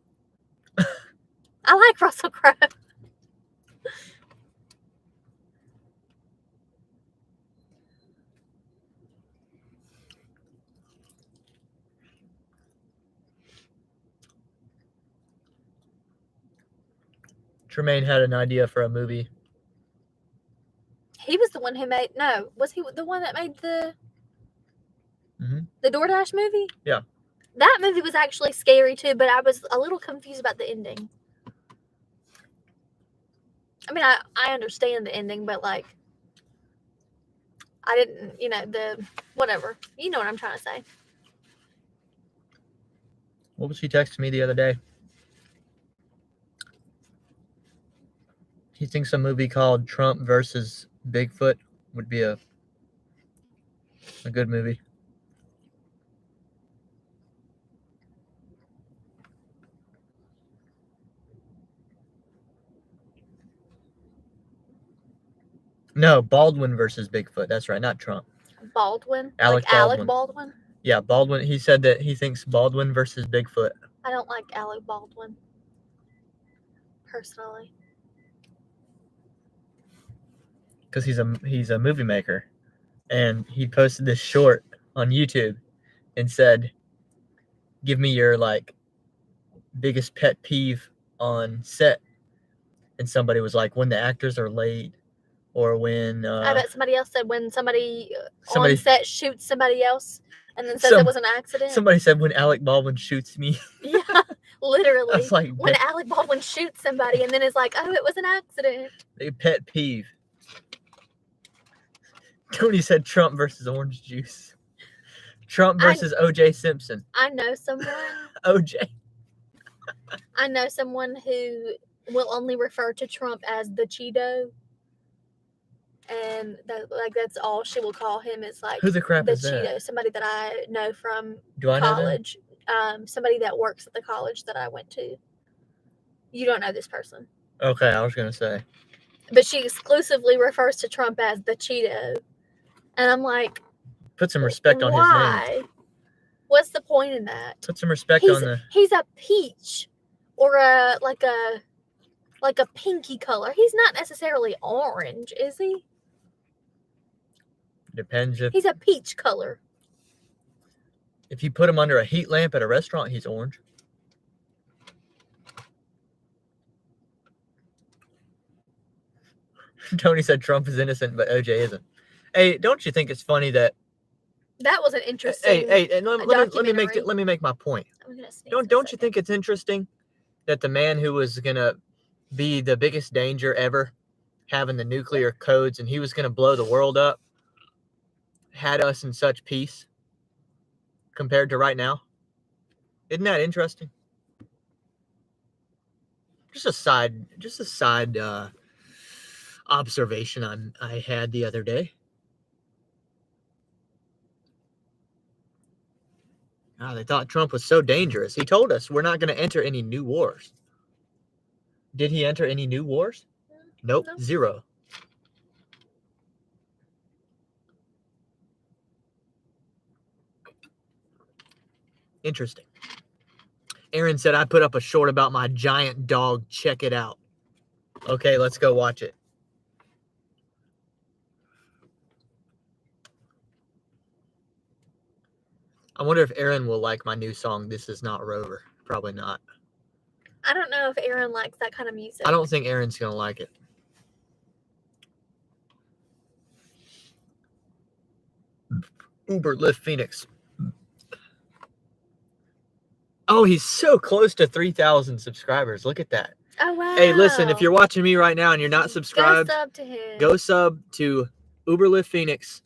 I like Russell Crowe. Tremaine had an idea for a movie. He was the one who made. No, was he the one that made the Mhm. the DoorDash movie? Yeah. That movie was actually scary too, but I was a little confused about the ending. I mean, I understand the ending, but like, I didn't, the whatever. You know what I'm trying to say. What was he texting me the other day? He thinks a movie called Trump versus Bigfoot would be a good movie. No, Baldwin versus Bigfoot. That's right, not Trump. Baldwin? Alec like Alec Baldwin. Baldwin? Yeah, Baldwin. He said that he thinks Baldwin versus Bigfoot. I don't like Alec Baldwin. Personally. Because he's a movie maker. And he posted this short on YouTube and said, give me your biggest pet peeve on set. And somebody was like, when the actors are late, or when I bet somebody else said when somebody on set shoots somebody else and then says it was an accident. Somebody said when Alec Baldwin shoots me. Yeah, literally. I was like, when Alec Baldwin shoots somebody and then is like, oh, it was an accident. A pet peeve. Tony said Trump versus orange juice. Trump versus O.J. Simpson. I know someone. O.J. I know someone who will only refer to Trump as the Cheeto. And that's all she will call him. Is like who the crap the is Cheeto. that? Somebody that I know from college. Somebody that works at the college that I went to. You don't know this person. Okay, I was gonna say. But she exclusively refers to Trump as the Cheeto. And I'm like, put some respect on his name. What's the point in that? Put some respect on the. He's a peach, or a pinky color. He's not necessarily orange, is he? Depends if he's a peach color. If you put him under a heat lamp at a restaurant, he's orange. Tony said Trump is innocent, but OJ isn't. Hey, don't you think it's funny that that was an interesting? Hey, and let me make my point. Don't you think it's interesting that the man who was gonna be the biggest danger ever, having the nuclear codes, and he was gonna blow the world up, had us in such peace compared to right now? Isn't that interesting? Just a side observation I had the other day. They thought Trump was so dangerous. He told us we're not going to enter any new wars. Did he enter any new wars? Nope, No. 0. Interesting. Aaron said, I put up a short about my giant dog. Check it out. Okay, let's go watch it. I wonder if Aaron will like my new song, This Is Not Rover. Probably not. I don't know if Aaron likes that kind of music. I don't think Aaron's going to like it. Uber Lyft Phoenix. Oh, he's so close to 3,000 subscribers. Look at that. Oh, wow. Hey, listen, if you're watching me right now and you're not subscribed, go sub to him. go sub to Uber Lyft Phoenix.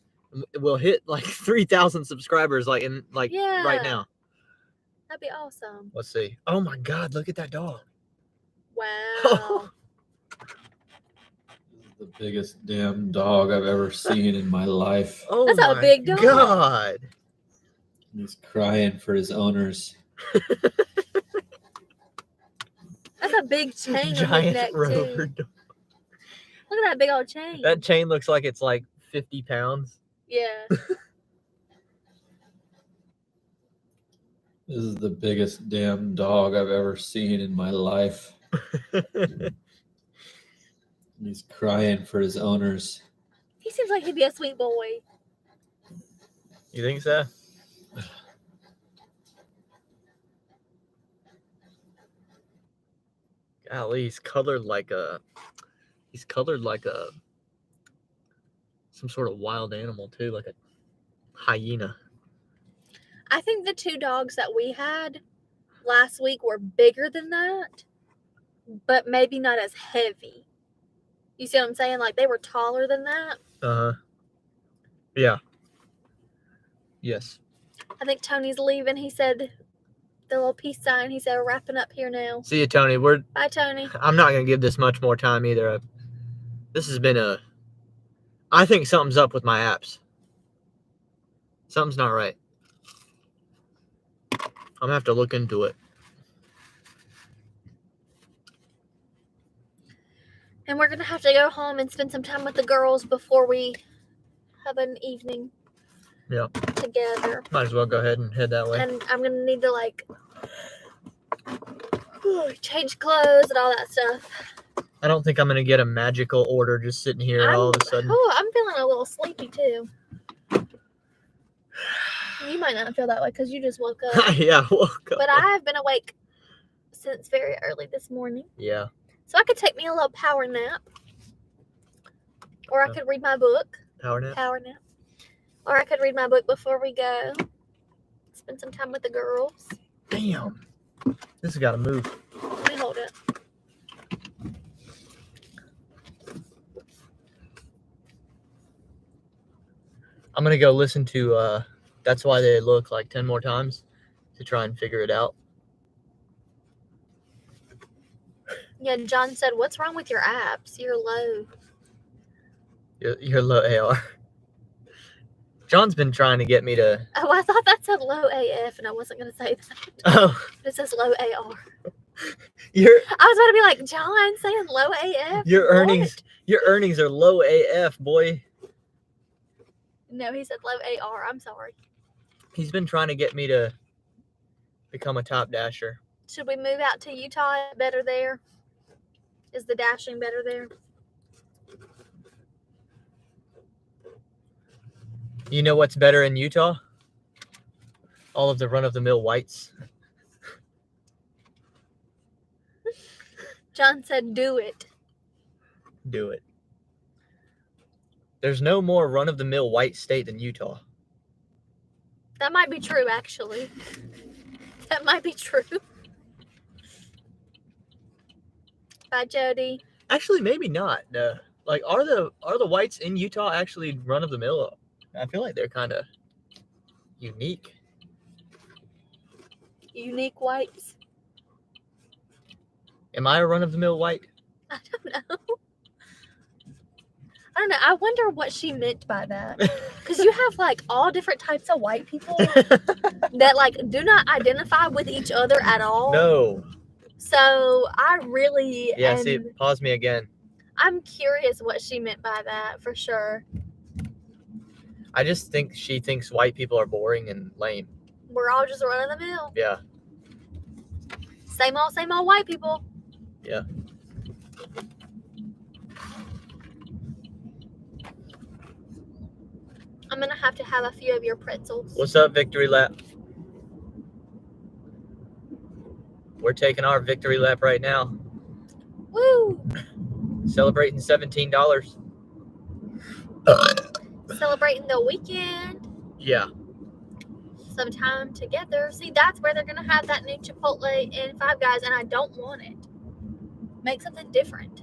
We'll hit like 3,000 subscribers right now. That'd be awesome. Let's see. Oh my God, look at that dog. Wow. The biggest damn dog I've ever seen in my life. Oh That's a my big dog. God. He's crying for his owners. That's a big chain on his Giant neck, rover too. dog. Look at that big old chain. That chain looks like it's like 50 pounds. Yeah. This is the biggest damn dog I've ever seen in my life. He's crying for his owners. He seems like he'd be a sweet boy. You think so? Golly, he's colored like some sort of wild animal too, like a hyena. I think the 2 dogs that we had last week were bigger than that, but maybe not as heavy. You see what I'm saying? Like, they were taller than that. Yeah. Yes. I think Tony's leaving. He said the little peace sign. He said, we're wrapping up here now. See you, Tony. Bye, Tony. I'm not gonna give this much more time either. This has been I think something's up with my apps. Something's not right. I'm gonna have to look into it. And we're going to have to go home and spend some time with the girls before we have an evening together. Might as well go ahead and head that way. And I'm going to need to, change clothes and all that stuff. I don't think I'm gonna get a magical order just sitting here all of a sudden. Oh, I'm feeling a little sleepy, too. You might not feel that way because you just woke up. Yeah, I woke up. But I have been awake since very early this morning. Yeah. So I could take me a little power nap. Or I could read my book. Power nap. Power nap. Or I could read my book before we go. Spend some time with the girls. Damn. This has got to move. Let me hold it. I'm gonna go listen to That's Why They Look like 10 more times to try and figure it out. Yeah, John said, what's wrong with your apps? You're low. You're low AR. John's been trying to get me to. Oh, I thought that said low AF, and I wasn't going to say that. Oh, But it says low AR. your I was about to be like, John saying low AF? your What? earnings are low AF, boy. No, he said low AR. I'm sorry. He's been trying to get me to become a top dasher. Should we move out to Utah? Better there? Is the dashing better there? You know what's better in Utah? All of the run-of-the-mill whites. John said, do it. Do it. There's no more run-of-the-mill white state than Utah. That might be true, actually. That might be true. Bye, Jody. Actually, maybe not. Like, are the whites in Utah actually run-of-the-mill? I feel like they're kind of unique. Unique whites. Am I a run-of-the-mill white? I don't know. I don't know. I wonder what she meant by that. Because you have like all different types of white people that like do not identify with each other at all. No. So I really Yeah, see, pause me again. I'm curious what she meant by that for sure. I just think she thinks white people are boring and lame. We're all just running the mill. Yeah. Same old white people. Yeah. I'm gonna have to have a few of your pretzels. What's up, Victory Lap? We're taking our victory lap right now. Woo! Celebrating $17. Celebrating the weekend. Yeah. Some time together. See, that's where they're gonna have that new Chipotle and Five Guys, and I don't want it. Make something different.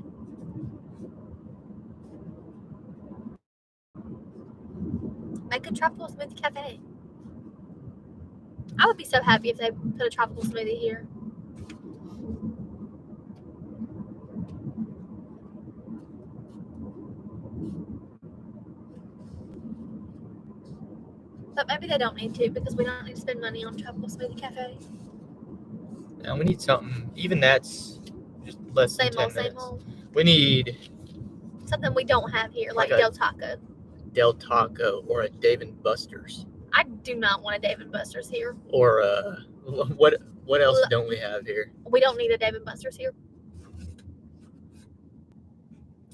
Make a tropical smoothie cafe. I would be so happy if they put a tropical smoothie here. But maybe they don't need to because we don't need to spend money on tropical smoothie cafe. Now we need something. Even that's just less Same than 10 old, same minutes. old. We need Something we don't have here, like Like a- Del Taco. Del Taco or a Dave and Buster's. I do not want a Dave & Buster's here. Or what else don't we have here? We don't need a Dave & Buster's here.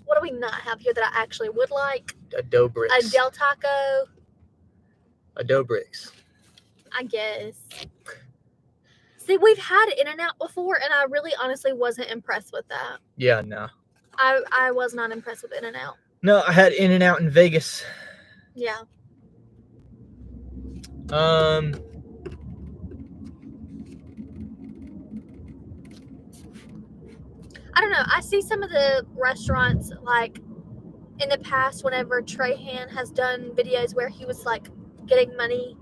What do we not have here that I actually would like? A Dough Bricks. A Del Taco, A Dough Bricks. I guess. See, we've had In-N-Out before, and I really honestly wasn't impressed with that. Yeah, no. I was not impressed with In-N-Out. No, I had In-N-Out in Vegas. Yeah. I don't know. I see some of the restaurants, like, in the past, whenever Trahan has done videos where he was, like, getting money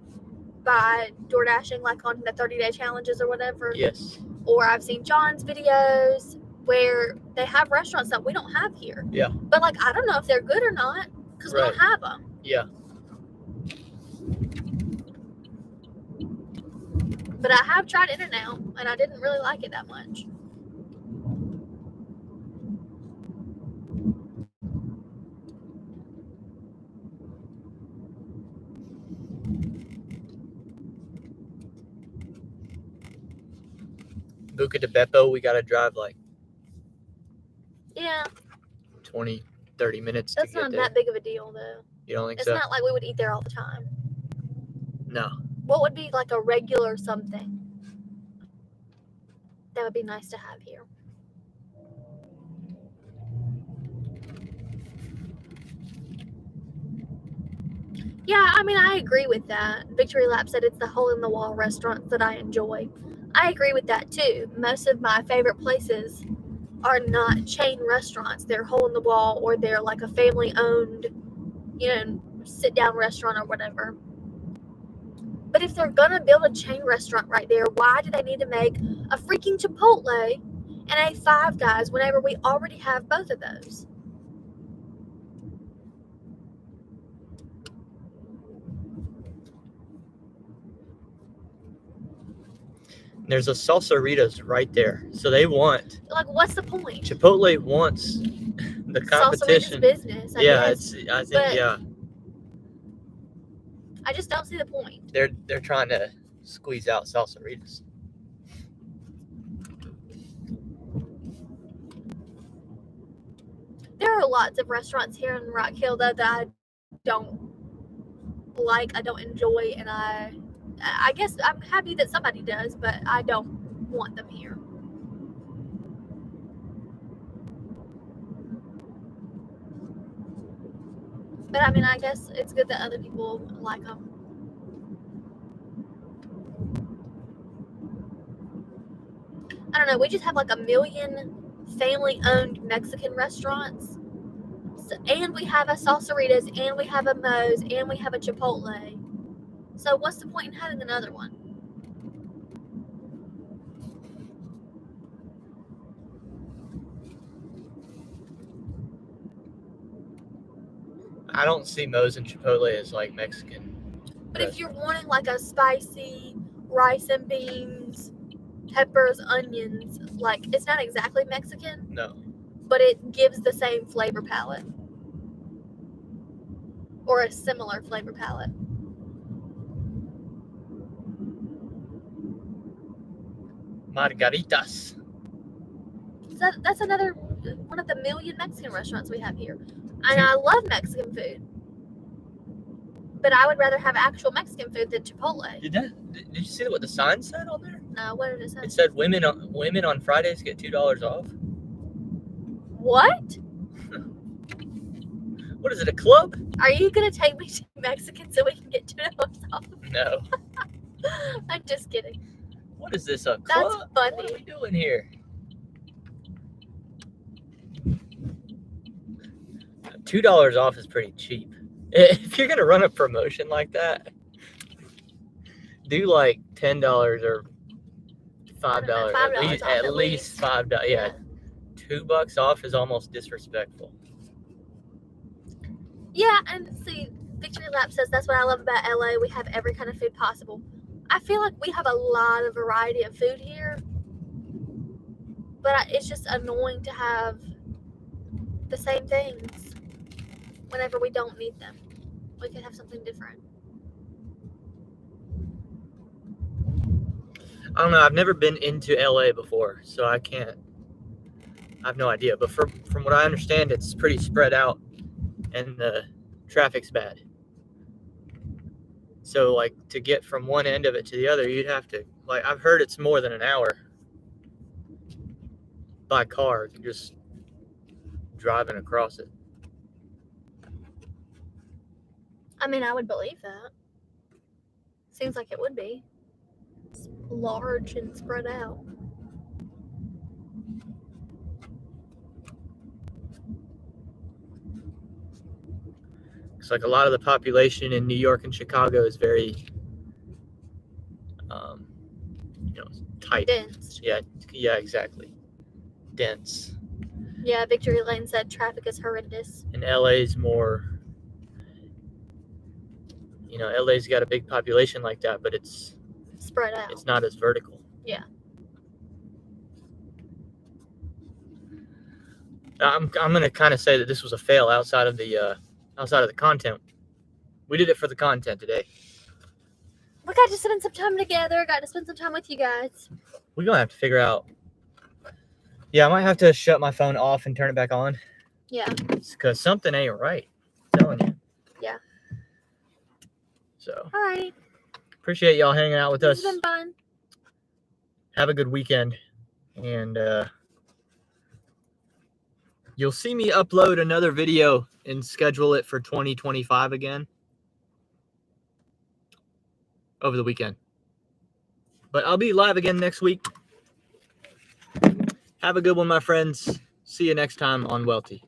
by DoorDashing, like, on the 30-day challenges or whatever. Yes. Or I've seen John's videos where they have restaurants that we don't have here. Yeah. But, like, I don't know if they're good or not because we don't have them. Yeah. But I have tried In-N-Out, and I didn't really like it that much. Buca de Beppo, we got to drive like Yeah, 20, 30 minutes that's to get not there. that big of a deal, though. You don't think It's so? not like we would eat there all the time. No. What would be like a regular something that would be nice to have here? Yeah, I mean, I agree with that. Victory Lap said it's the hole-in-the-wall restaurants that I enjoy. I agree with that, too. Most of my favorite places are not chain restaurants. They're hole-in-the-wall, or they're like a family-owned, sit-down restaurant or whatever. But if they're going to build a chain restaurant right there, why do they need to make a freaking Chipotle and a Five Guys whenever we already have both of those? There's a Salsaritas right there. So they want, Like, what's the point? Chipotle wants the competition. Salsarita's business, I Yeah, guess. I think, but- yeah. I just don't see the point. They're trying to squeeze out Salsaritas. There are lots of restaurants here in Rock Hill, though, that I don't like, I don't enjoy, and I guess I'm happy that somebody does, but I don't want them here. But I mean, I guess it's good that other people like them. I don't know. We just have like a million family-owned Mexican restaurants, and we have a Salsaritas, and we have a Moe's, and we have a Chipotle. So what's the point in having another one? I don't see Moe's and Chipotle as like Mexican. But if you're wanting like a spicy rice and beans, peppers, onions, like it's not exactly Mexican, No. but it gives the same flavor palette. Or a similar flavor palette. Margaritas. So that's another one of the million Mexican restaurants we have here. And I love Mexican food. But I would rather have actual Mexican food than Chipotle. Did you see what the sign said on there? No, what did it say? It said women on Fridays get $2 off. What? What is it, a club? Are you gonna take me to Mexican so we can get $2 off? No. I'm just kidding. What is this, a That's club? funny. What are we doing here? $2 off is pretty cheap. If you're gonna run a promotion like that, do like $10 or $5. $5 off At least $5. Yeah. $2 off is almost disrespectful. Yeah, and see, Victory Lap says that's what I love about LA. We have every kind of food possible. I feel like we have a lot of variety of food here, but it's just annoying to have the same things whenever we don't need them. We could have something different. I don't know. I've never been into LA before, so I have no idea. But from what I understand, it's pretty spread out, and the traffic's bad. So, like, to get from one end of it to the other, you'd have to, like, I've heard it's more than an hour by car, just driving across it. I mean, I would believe that. Seems like it would be. It's large and spread out. It's like a lot of the population in New York and Chicago is very, tight. Dense. Yeah, exactly. Dense. Yeah, Victory Lane said traffic is horrendous. And LA's more, LA's got a big population like that, but it's Spread out. It's not as vertical. Yeah. I'm gonna kind of say that this was a fail outside of the content. We did it for the content today. We got to spend some time together. Got to spend some time with you guys. We're gonna have to figure out. Yeah, I might have to shut my phone off and turn it back on. Yeah. Because something ain't right. I'm telling you. Yeah. So. All right. Appreciate y'all hanging out with us. It's been fun. Have a good weekend. And you'll see me upload another video and schedule it for 2025 again over the weekend. But I'll be live again next week. Have a good one, my friends. See you next time on Welty.